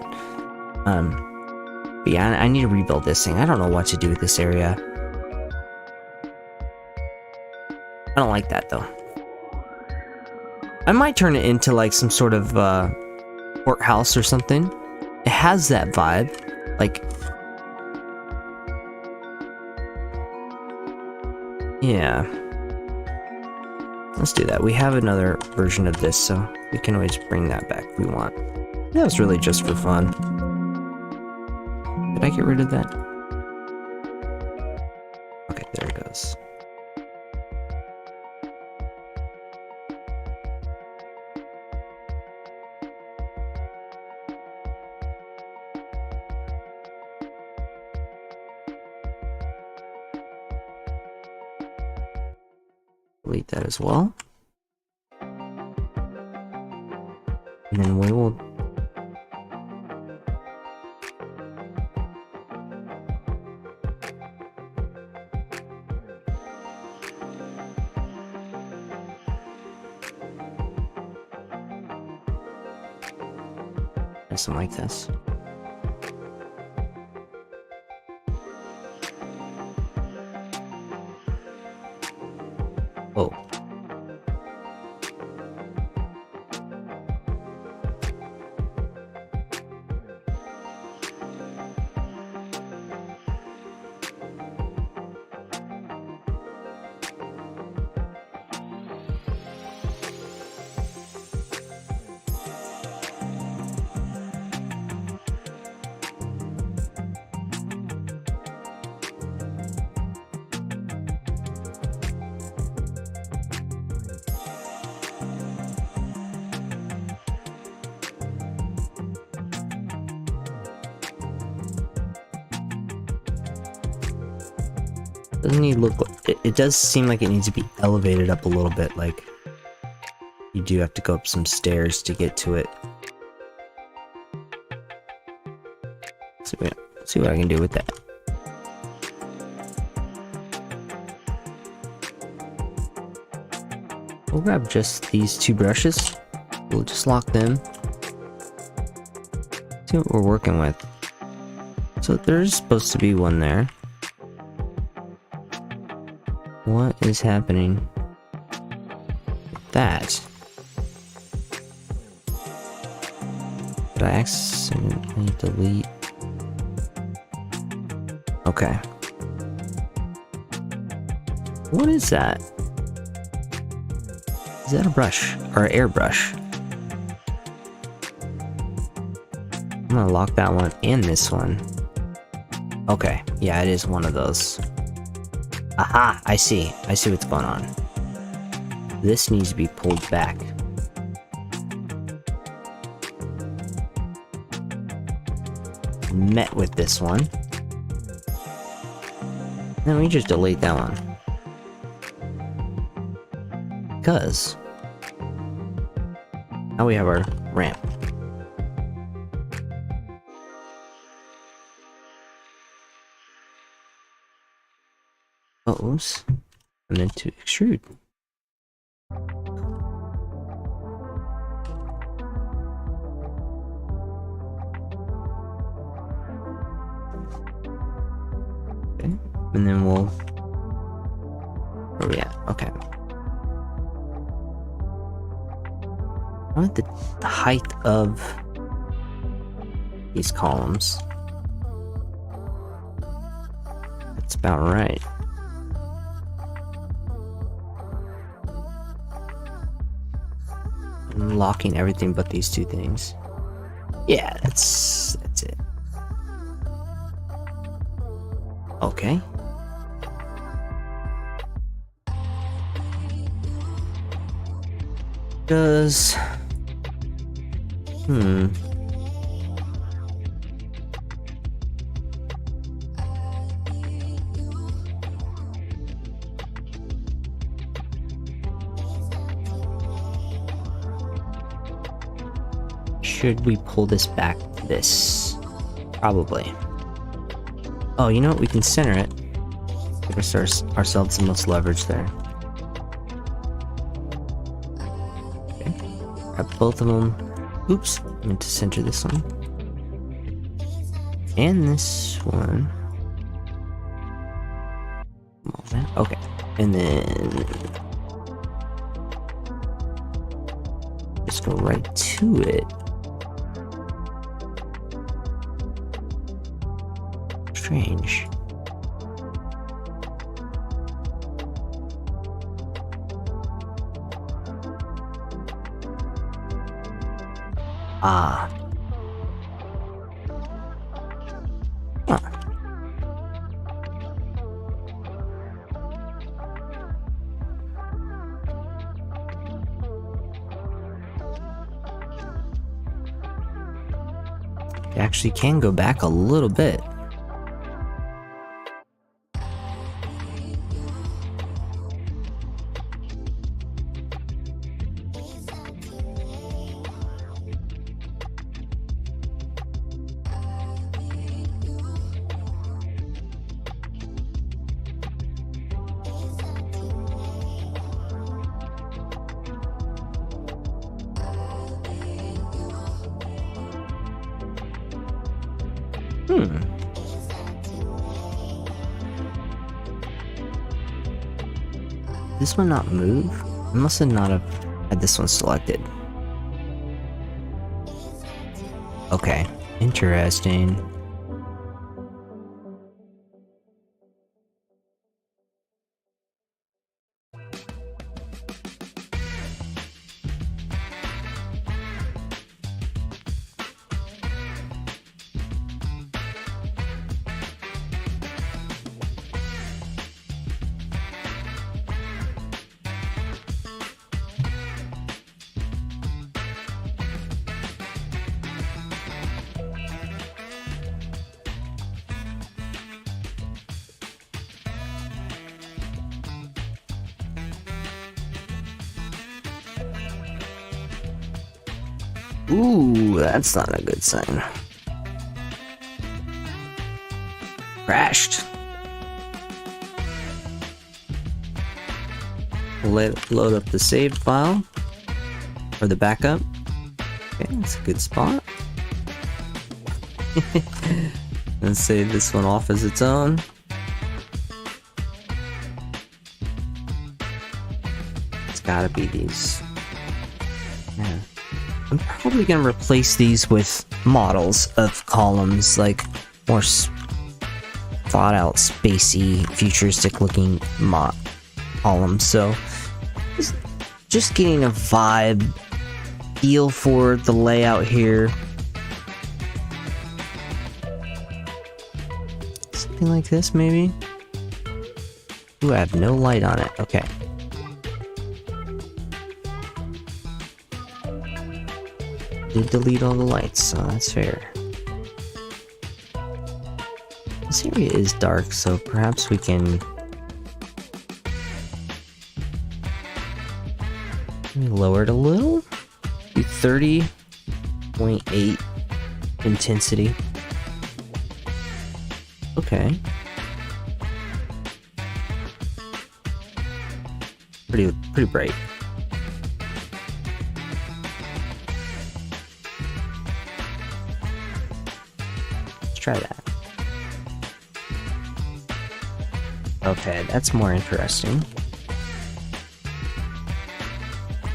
But yeah, I need to rebuild this thing. I don't know what to do with this area. I don't like that, though. I might turn it into, like, some sort of, courthouse or something. It has that vibe. Like... Yeah. Let's do that. We have another version of this, so we can always bring that back if we want. That was really just for fun. Did I get rid of that? Okay, there it goes. Delete that as well. And then we will... something like this. Oh. Doesn't he look like... It does seem like it needs to be elevated up a little bit, like... You do have to go up some stairs to get to it. See what I can do with that. We'll grab just these two brushes. We'll just lock them. See what we're working with. So there's supposed to be one there. What is happening with that? Did I accidentally delete? Okay. What is that? Is that a brush? Or an airbrush? I'm gonna lock that one and this one. Okay, yeah, it is one of those. Aha! I see what's going on. This needs to be pulled back. Met with this one. Then we just delete that one. Because now we have our ramp. Oh, oops. I meant to extrude. Okay, and then we'll... Where are we at? Okay. I want the height of these columns. about right. I'm locking everything but these two things. Yeah, that's it. Okay. Does... Should we pull this back this? Probably. Oh, you know what? We can center it. Give ourselves the most leverage there. Okay. Grab both of them. Oops. I meant to center this one. And this one. Okay. And then... just go right to it. Strange. Ah. Huh. It actually can go back a little bit. This one not move? I must have not have had this one selected. Okay, interesting. Ooh, that's not a good sign. Crashed. Load up the saved file. Or the backup. Okay, that's a good spot. Let's save this one off as its own. It's gotta be these. Yeah. I'm probably gonna replace these with models of columns, like more thought out, spacey, futuristic looking columns. So just getting a vibe, feel for the layout here. Something like this, maybe? Ooh, I have no light on it. Okay. Did delete all the lights, so that's fair. This area is dark, so perhaps we can maybe lower it a little. Do 30.8 intensity. Okay. Pretty bright. Try that. Okay, that's more interesting.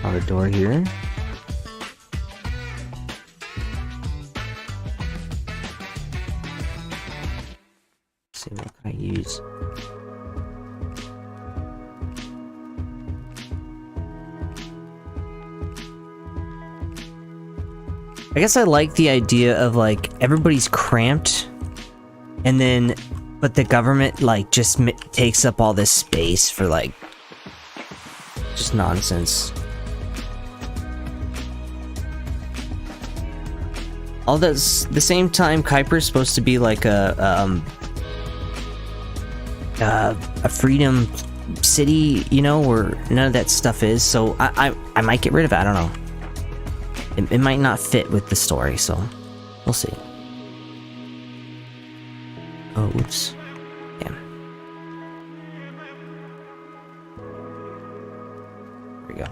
On the door here. Let's see, what can I use? I guess I like the idea of like everybody's cramped, and then but the government like just takes up all this space for like just nonsense. All that's the same time. Keiper's supposed to be like a freedom city, you know, where none of that stuff is. So I might get rid of it. I don't know. It might not fit with the story, so we'll see. Oh, oops. Damn. There we go.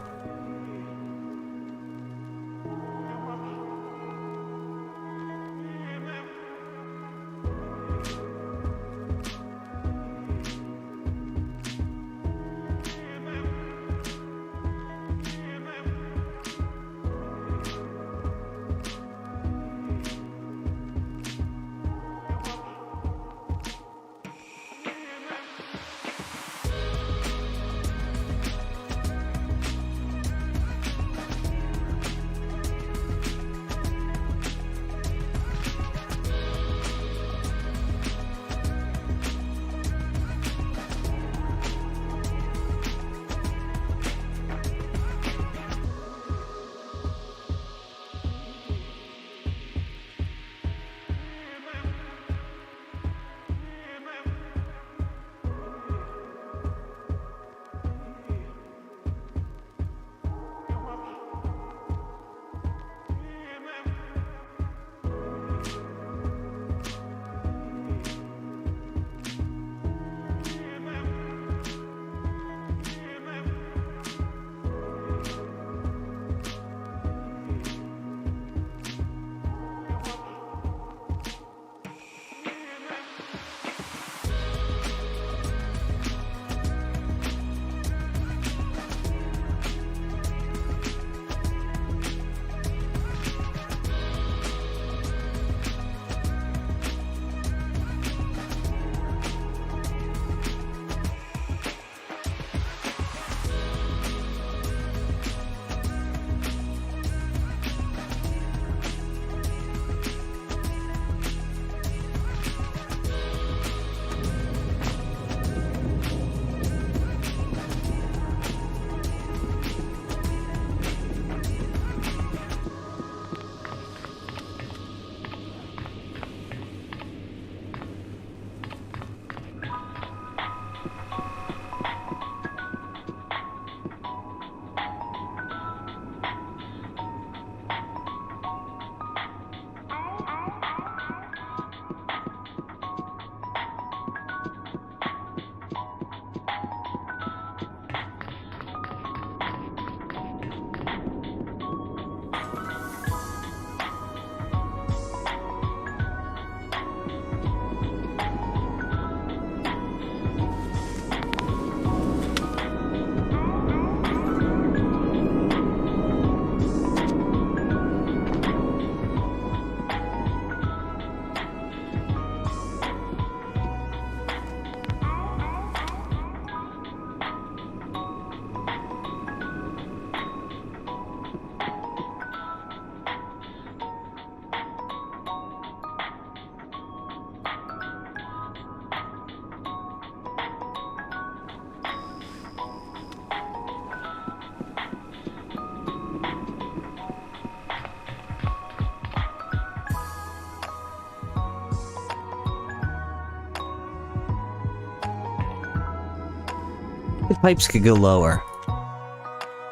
The pipes could go lower.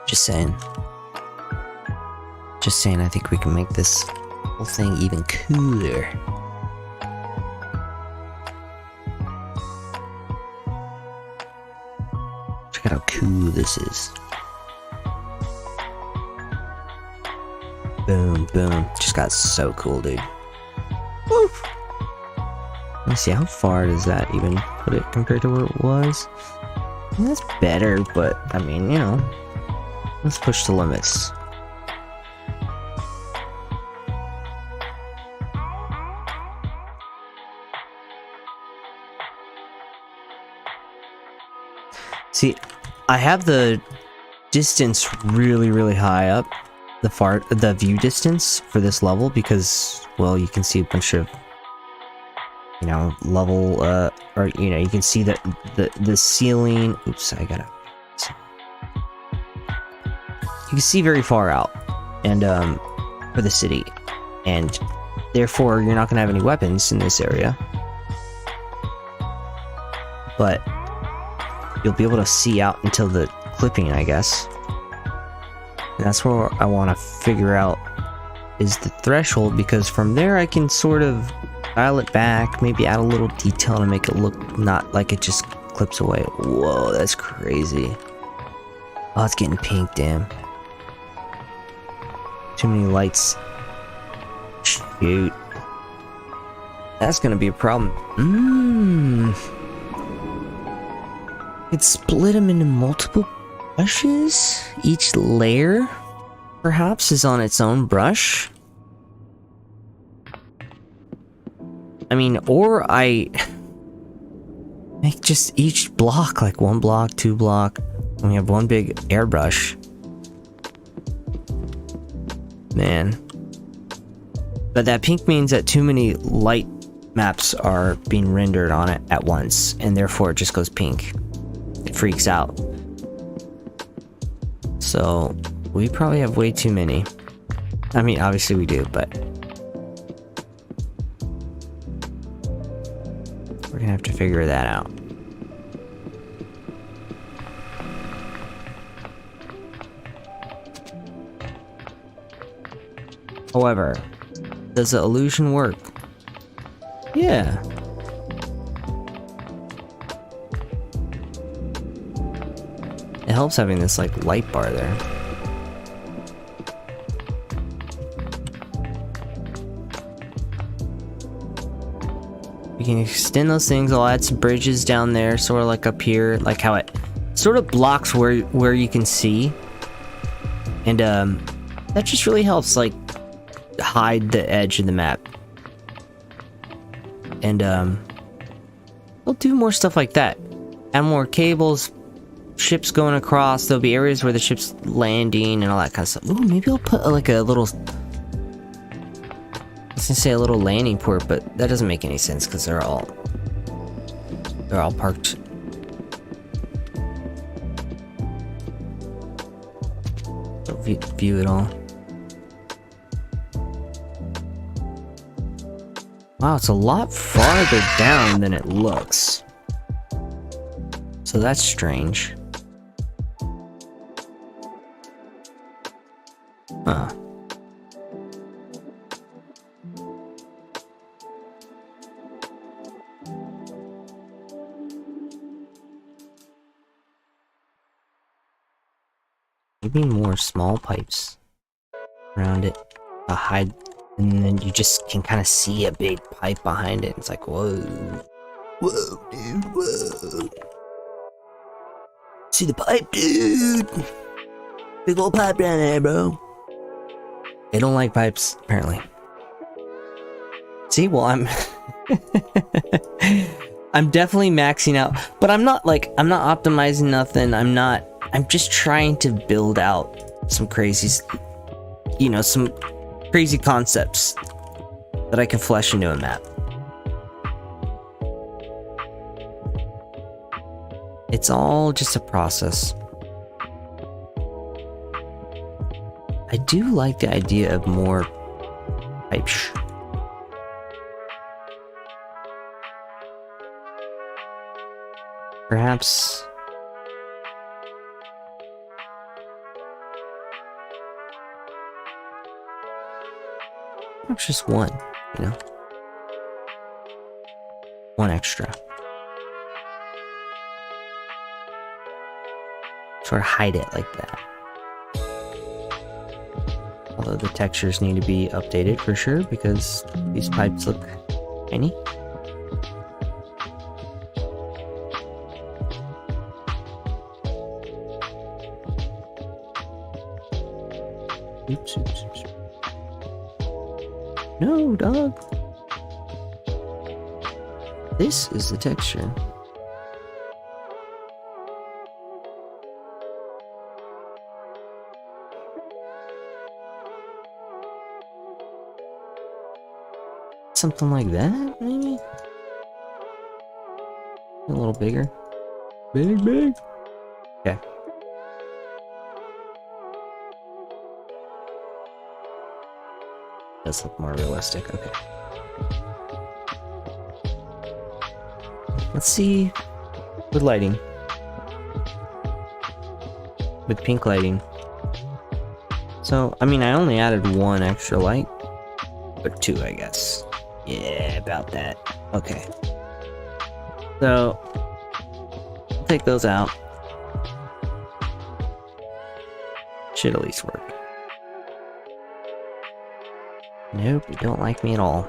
Just saying. Just saying, I think we can make this whole thing even cooler. Check out how cool this is. Boom, boom. Just got so cool, dude. Woo! Let's see, how far does that even put it compared to where it was? That's better, but I mean, you know, let's push the limits. See, I have the distance really, really high up, the view distance for this level because, well, you can see a bunch of, you know, level, or, you know, you can see that the ceiling, oops, you can see very far out, and, for the city, and therefore you're not gonna have any weapons in this area, but you'll be able to see out until the clipping, I guess. And that's where I want to figure out is the threshold, because from there I can sort of dial it back, maybe add a little detail to make it look not like it just clips away. Whoa, that's crazy. Oh, it's getting pink, damn. Too many lights. Shoot. That's gonna be a problem. Could split them into multiple brushes? Each layer, perhaps, is on its own brush? I mean, or I make just each block, like 1 block, 2 block, and we have one big airbrush. Man. But that pink means that too many light maps are being rendered on it at once, and therefore it just goes pink. It freaks out. So, we probably have way too many. I mean, obviously we do, but we're gonna have to figure that out. However, does the illusion work? Yeah. It helps having this, like, light bar there. We can extend those things. I'll add some bridges down there, sort of like up here, like how it sort of blocks where you can see. And, that just really helps, like, hide the edge of the map. And, we'll do more stuff like that. Add more cables, ships going across. There'll be areas where the ship's landing and all that kind of stuff. Ooh, maybe I'll put like a little, I was gonna say a little landing port, but that doesn't make any sense because they're all parked. View it all. Wow, it's a lot farther down than it looks. So that's strange. Huh. Maybe more small pipes around it to hide, and then you just can kind of see a big pipe behind it. It's like, whoa. Whoa, dude, whoa. See the pipe, dude? Big old pipe down there, bro. They don't like pipes, apparently. See, well, I'm I'm definitely maxing out, but I'm not optimizing nothing. I'm just trying to build out some crazy, you know, some crazy concepts that I can flesh into a map. It's all just a process. I do like the idea of more pipes. Perhaps just one, you know? One extra. Sort of hide it like that. Although the textures need to be updated for sure because these pipes look tiny. Oops, oops, oops. No, dog. This is the texture. Something like that, maybe? A little bigger. Big. Okay. Does look more realistic, okay. Let's see with lighting. With pink lighting. So, I mean, I only added one extra light. Or two, I guess. Yeah, about that. Okay. So, I'll take those out. Should at least work. Nope, you don't like me at all.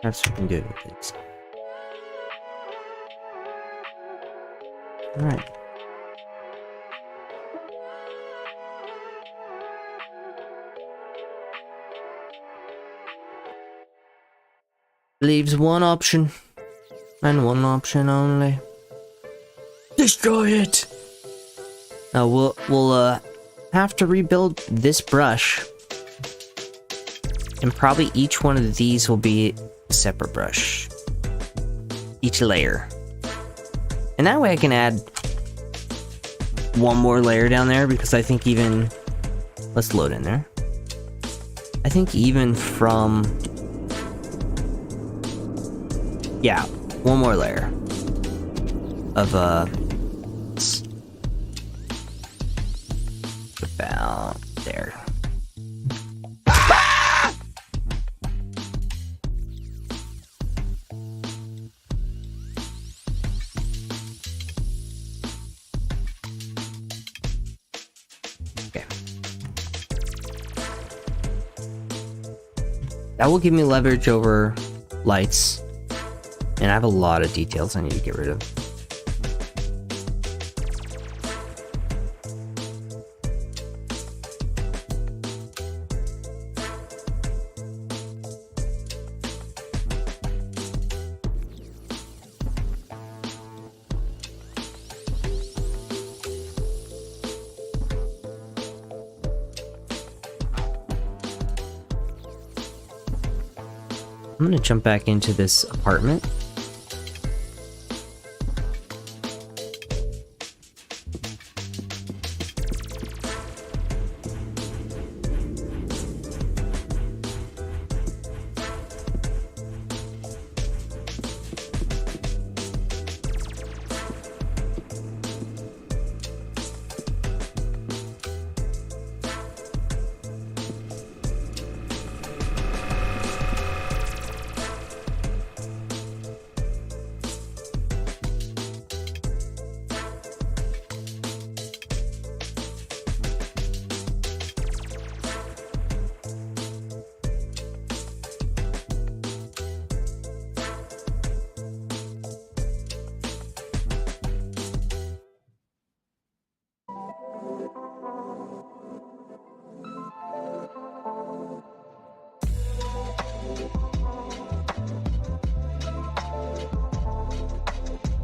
Have something good with this. Alright. Leaves one option. And one option only. Destroy it! We'll have to rebuild this brush. And probably each one of these will be a separate brush. Each layer. And that way I can add one more layer down there, because I think even... Let's load in there. I think even from... Yeah, one more layer of about there. Okay. That will give me leverage over lights. And I have a lot of details I need to get rid of. I'm gonna jump back into this apartment.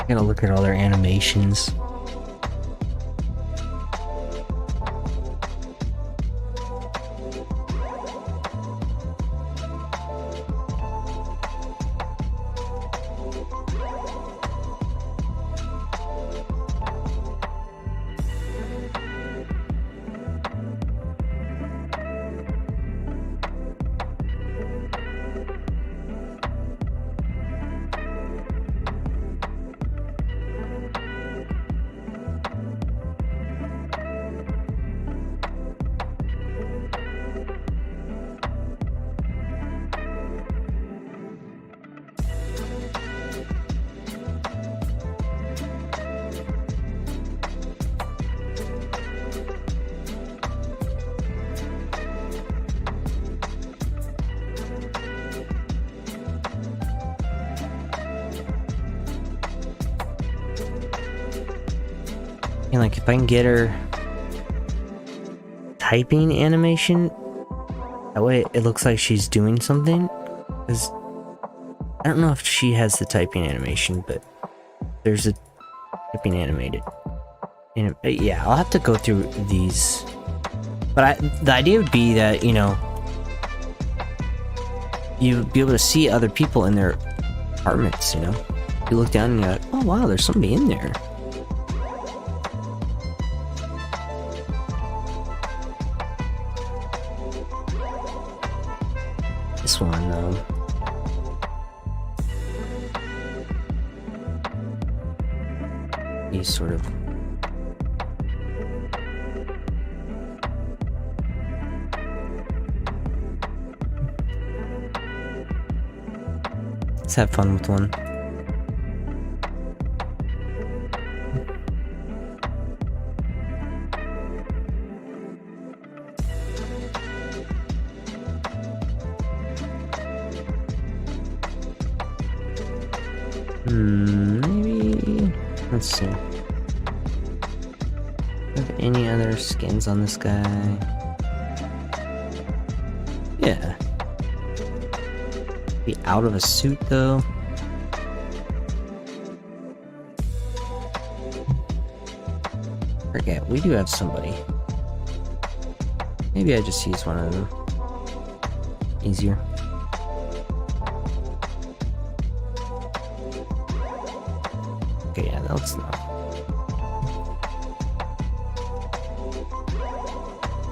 Gotta look at all their animations. And like if I can get her typing animation, that way it looks like she's doing something. Because I don't know if she has the typing animation, but there's a typing animated. And yeah, I'll have to go through these But the idea would be that, you know, you'd be able to see other people in their apartments, you know? You look down and you're like, oh wow, there's somebody in there. This one, he's sort of... Let's have fun with one. Maybe... Let's see. Have any other skins on this guy? Yeah. Be out of a suit though. Forget, we do have somebody. Maybe I just use one of them. Easier. Okay, yeah, that looks enough.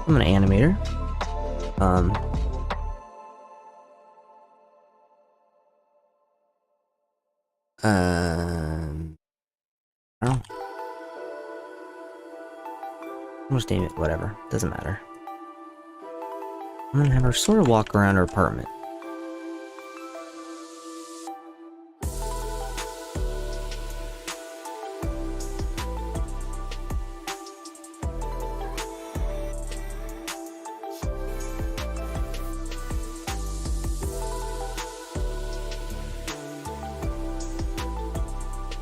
I'm gonna animate her. I don't know. I'll just name it whatever. Doesn't matter. I'm gonna have her sort of walk around her apartment.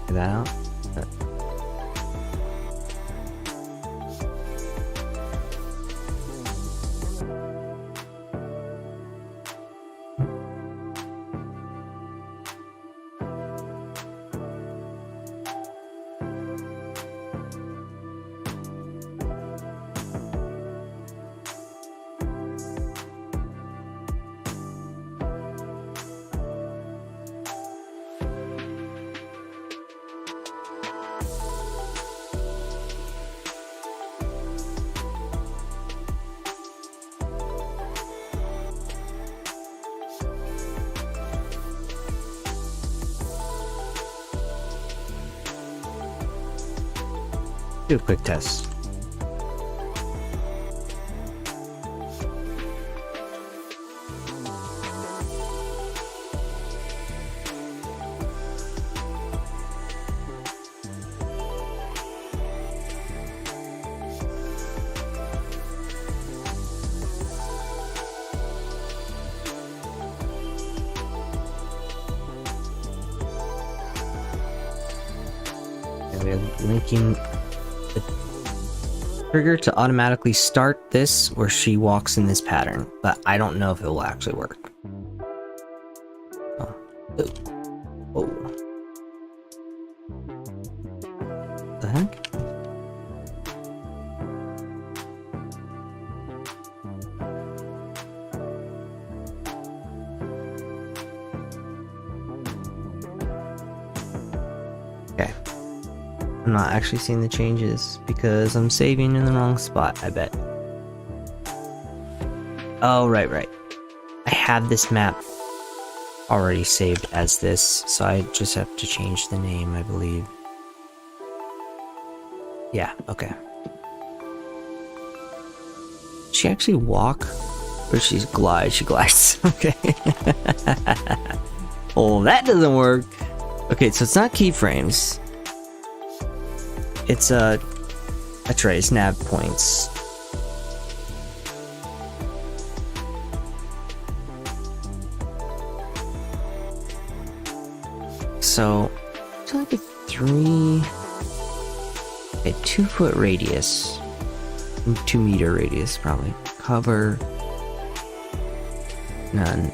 Get that out. Do a quick test. And we have linking the trigger to automatically start this where she walks in this pattern, but I don't know if it will actually work. Oh. Oh. The heck? Okay. I'm not actually seeing the changes because I'm saving in the wrong spot, I bet. Oh, right. I have this map already saved as this, so I just have to change the name, I believe. Yeah, okay. She actually walk? Or she's glide? She glides. Okay. Oh, that doesn't work. Okay, so it's not keyframes. It's that's right, it's nav points. So it's like a 2-foot radius, 2-meter radius probably. Cover none.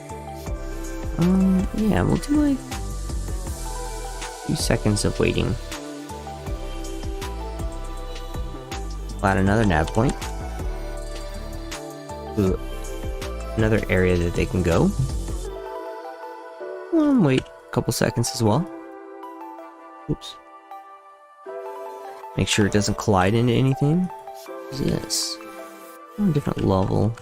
Yeah, we'll do like a few seconds of waiting. Add another nav point. Ooh, another area that they can go. Wait a couple seconds as well. Oops. Make sure it doesn't collide into anything. What is this? Oh, different level.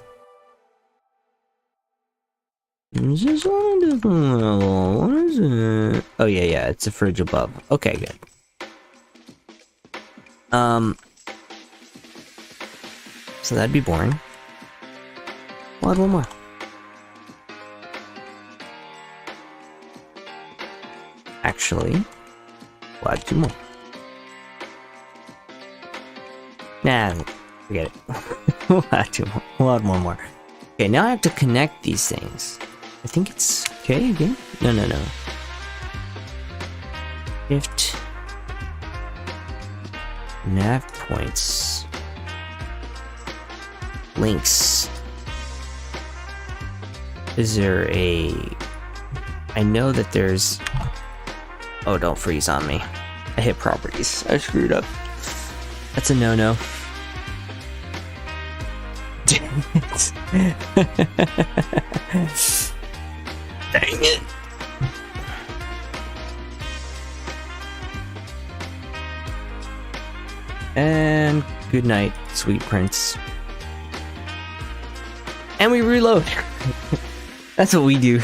Is this on a different level? What is it? Oh yeah, it's a fridge above. Okay, good. So that'd be boring. We'll add one more. Actually, we'll add two more. Nah, forget it. We'll add two more. We'll add one more. Okay, now I have to connect these things. I think it's okay again. No. Shift. Nav points. Links. Is there a... I know that there's... Oh, don't freeze on me. I hit properties. I screwed up. That's a no-no. Dang it. Dang it. And good night, sweet prince. And we reload. That's what we do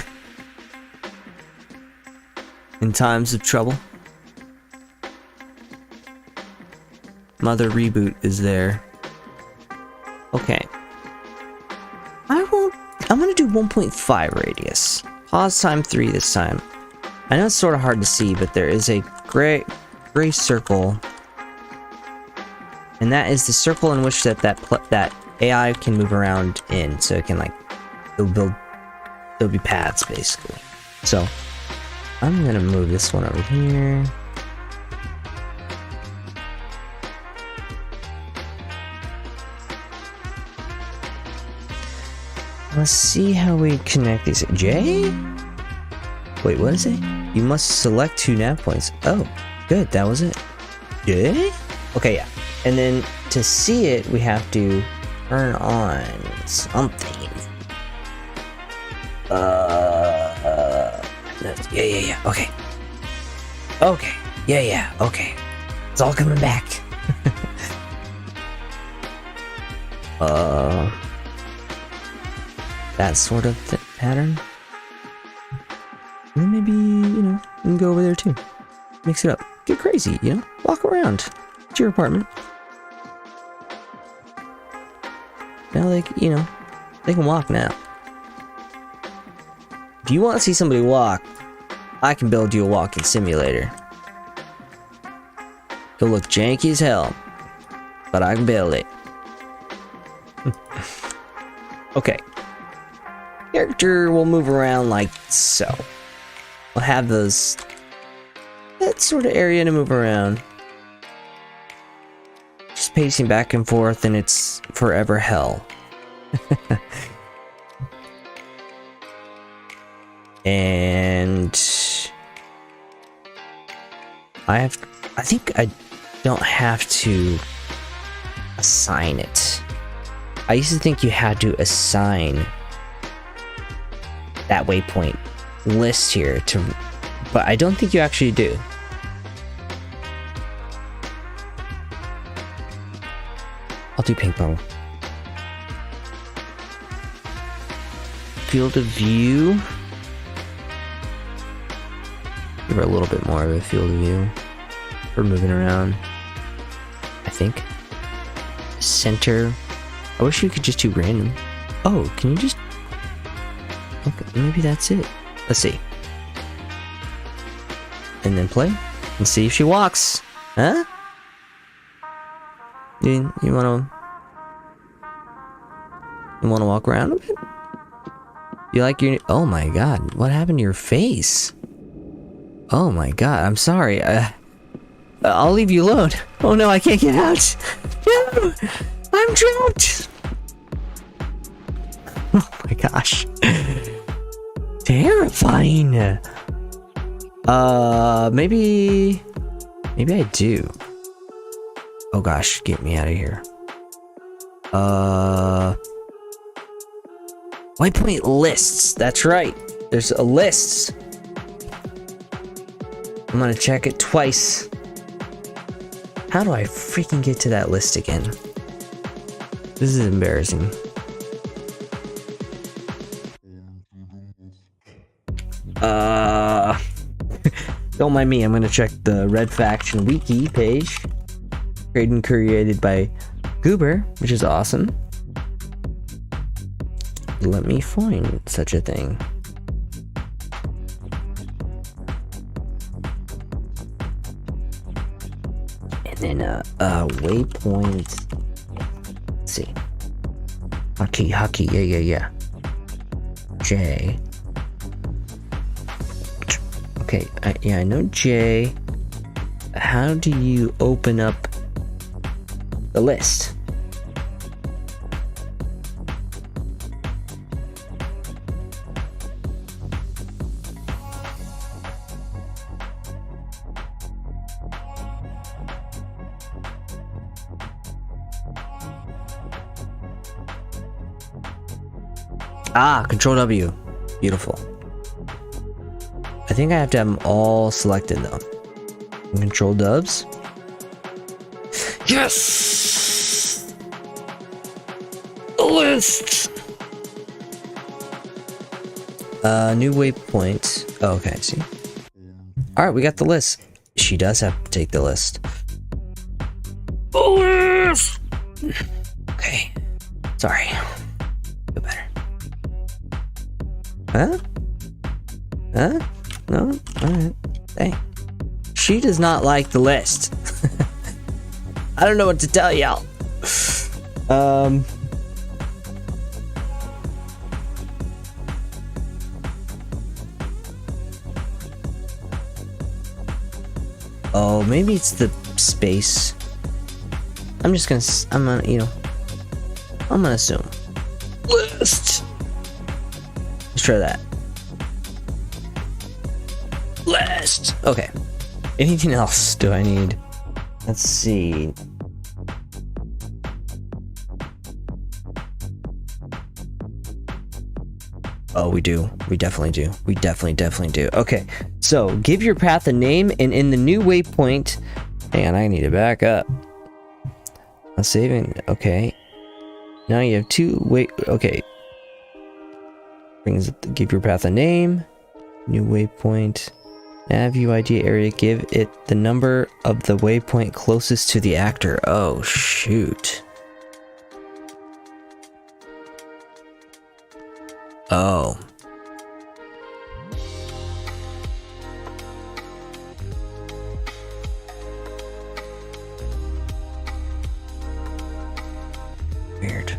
in times of trouble. Mother reboot is there. Okay. I'm gonna do 1.5 radius. Pause time 3 this time. I know it's sort of hard to see, but there is a gray circle. And that is the circle in which that AI can move around in, so it can there'll be paths basically. So I'm gonna move this one over here. Let's see how we connect these. J? Wait, what is it? You must select 2 nav points. Oh, good, that was it. J? Okay, yeah. And then to see it, we have to turn on something. Yeah. Okay. Okay. Yeah. Okay. It's all coming back. That sort of pattern. And then maybe, you can go over there too. Mix it up. Get crazy, Walk around. It's your apartment. Now they can walk now. If you want to see somebody walk, I can build you a walking simulator. It'll look janky as hell, but I can build it. Okay. Character will move around like so. We'll have that sort of area to move around. Just pacing back and forth, and it's forever hell. And I think I don't have to assign it. I used to think you had to assign that waypoint list here but I don't think you actually do. I'll do pink bubble. Field of view. Give her a little bit more of a field of view for moving around. I think. Center. I wish you could just do random. Oh, can you just... Okay, maybe that's it. Let's see. And then play. And see if she walks. Huh? You wanna walk around a bit? You like your... Oh my god, what happened to your face? Oh my god, I'm sorry. I'll leave you alone. Oh no, I can't get out. No! I'm trapped! Oh my gosh. Terrifying. Maybe I do. Oh gosh, get me out of here. Waypoint lists. That's right. There's a list. I'm gonna check it twice. How do I freaking get to that list again? This is embarrassing. Don't mind me, I'm gonna check the Red Faction Wiki page. Created and created by Goober, which is awesome. Let me find such a thing. And then waypoint. Let's see. Hockey, yeah. J. Okay, I know J. How do you open up the list? Ah, Control W. Beautiful. I think I have to have them all selected though. Control Dubs. Yes! The list! New waypoint. Oh, okay, I see. Alright, we got the list. She does have to take the list. The list! Okay. Sorry. Feel better. Huh? Huh? No? Alright. Hey. She does not like the list. I don't know what to tell y'all. Oh, maybe it's the space. I'm gonna, you know, I'm gonna assume. List! Let's try that. List! Okay. Anything else do I need? Let's see. Oh, we do. We definitely do. We definitely do. Okay. So, give your path a name, and in the new waypoint... Hang on, I need to back up. I'm saving. Okay. Now you have two... Okay. Give your path a name. New waypoint. Nav UID area. Give it the number of the waypoint closest to the actor. Oh, shoot. Oh. Weird.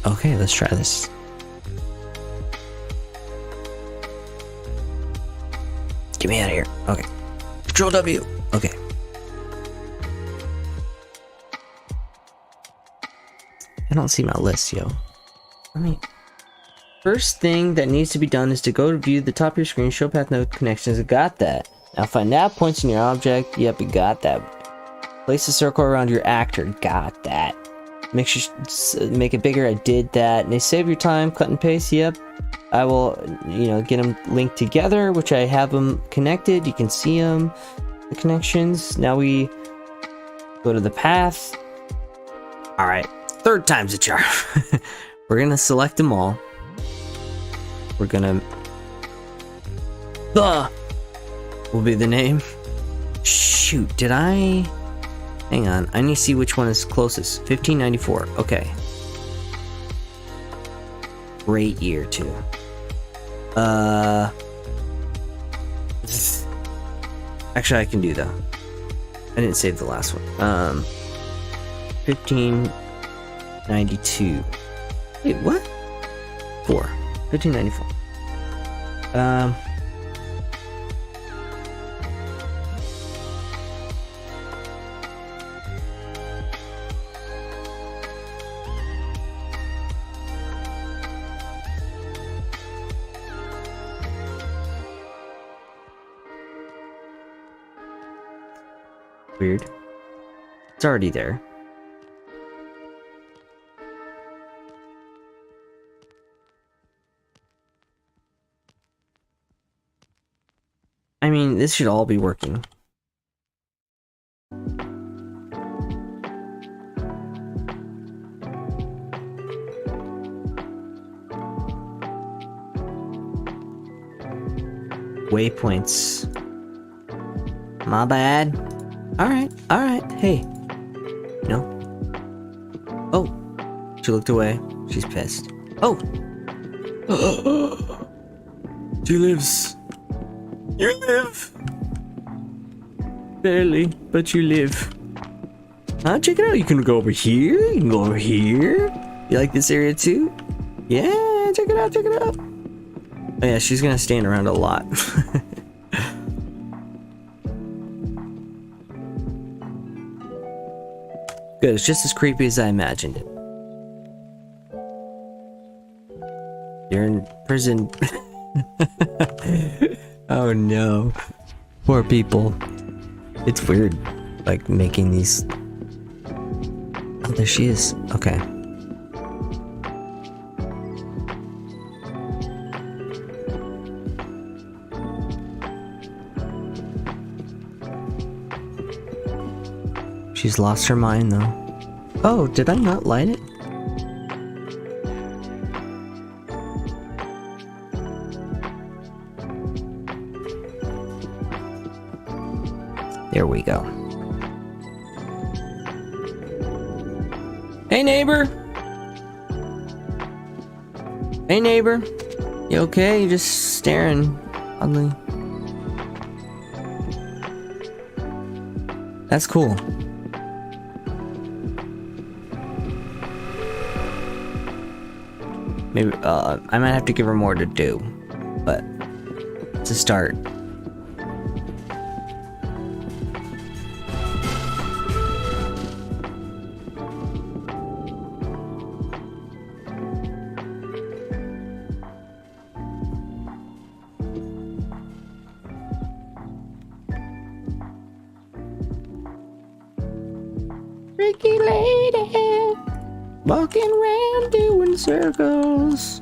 Okay, let's try this. Get me out of here. Okay. Control W. Okay. I don't see my list, yo. First thing that needs to be done is to go to view the top of your screen, show path node connections. I got that. Now find nav points in your object. Yep, you got that. Place a circle around your actor. Got that. Make it bigger. I did that. And they save your time. Cut and paste. Yep. I will, you know, get them linked together, which I have them connected. You can see them, the connections. Now we go to the path. All right. Third time's a charm. We're gonna select them all. We're gonna... will be the name. Shoot, did I... Hang on, I need to see which one is closest. 1594, okay. Great year, too. Actually, I can do that. I didn't save the last one. 1592. Wait, what? 1594. Weird. It's already there. mean, this should all be working. Waypoints. My bad. Alright, alright. Hey. No. Oh. She looked away. She's pissed. Oh! She lives. You live. Barely, but you live. Check it out. You can go over here. You can go over here. You like this area too? Yeah, check it out, check it out. Oh yeah, she's gonna stand around a lot. Good, it's just as creepy as I imagined it. You're in prison. Oh no. Poor people. It's weird, like, making these... Oh, there she is. Okay. She's lost her mind, though. Oh, did I not light it? There we go. Hey, neighbor! Hey, neighbor! You okay? You're just staring oddly. That's cool. Maybe, I might have to give her more to do, but it's a start. Freaky lady, walking around doing circles.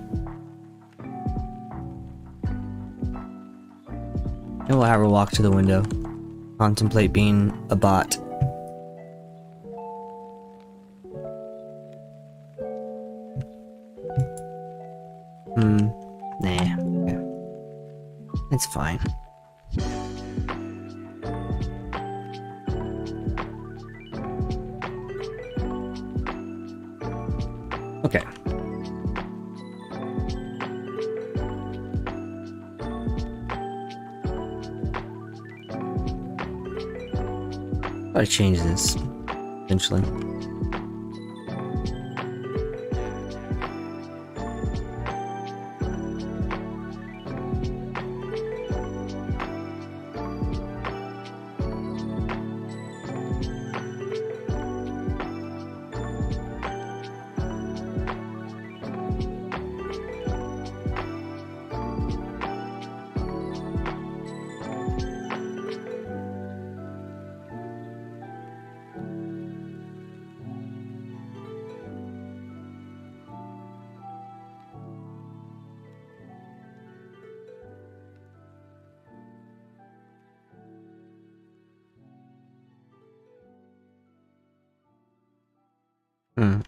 And we'll have her walk to the window. Contemplate being a bot. Nah. Okay. It's fine. Okay. Gotta change this eventually.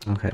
Okay.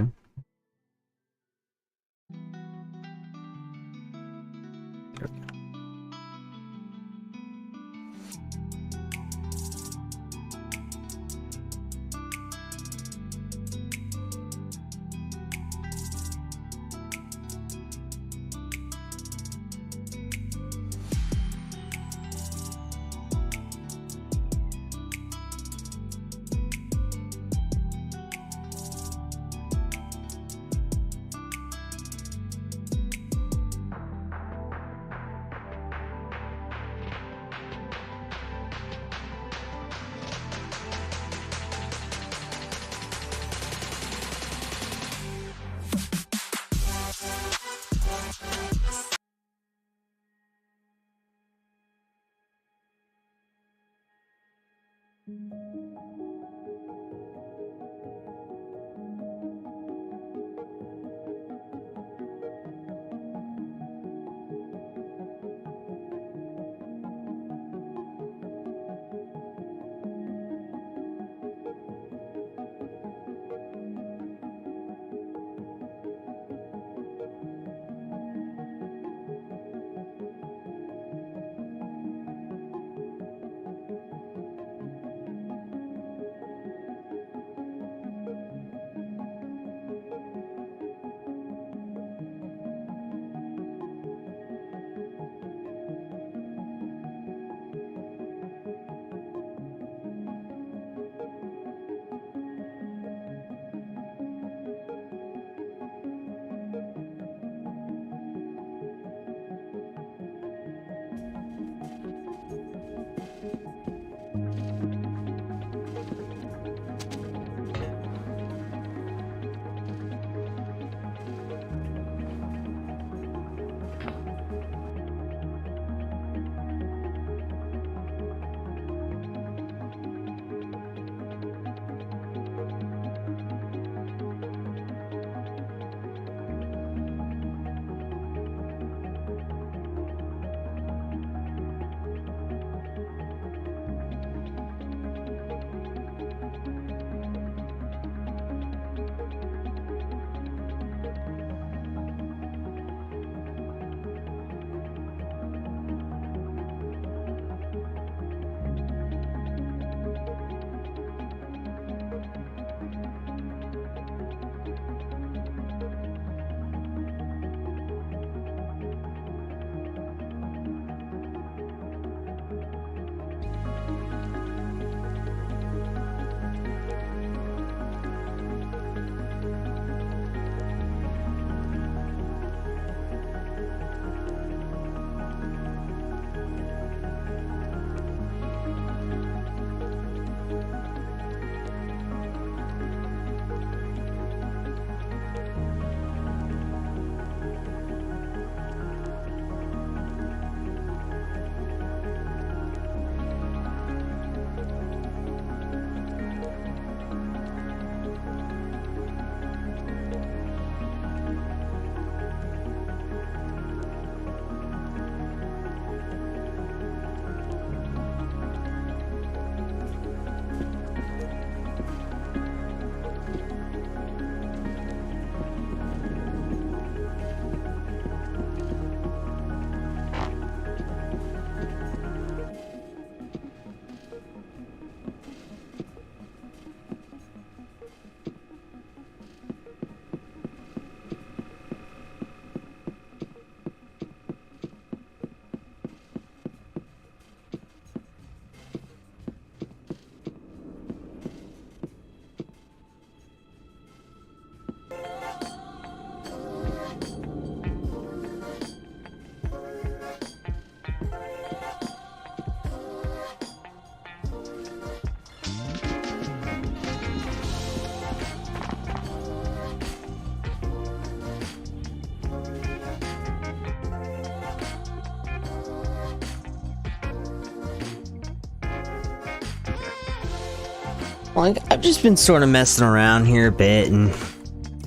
Like, I've just been sort of messing around here a bit and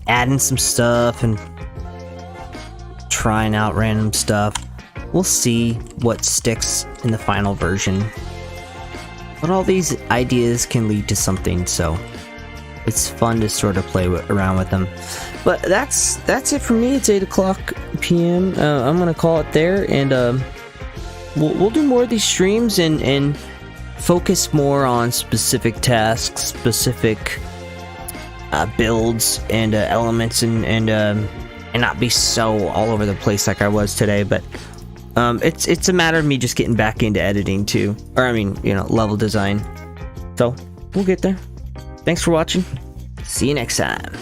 adding some stuff and trying out random stuff. We'll see what sticks in the final version. But all these ideas can lead to something, so it's fun to sort of play around with them. But that's it for me. It's 8 o'clock p.m. I'm gonna call it there, and we'll do more of these streams and focus more on specific tasks, specific builds and elements, and not be so all over the place like I was today. But it's a matter of me just getting back into editing too, or I mean, you know, level design. So we'll get there. Thanks for watching. See you next time.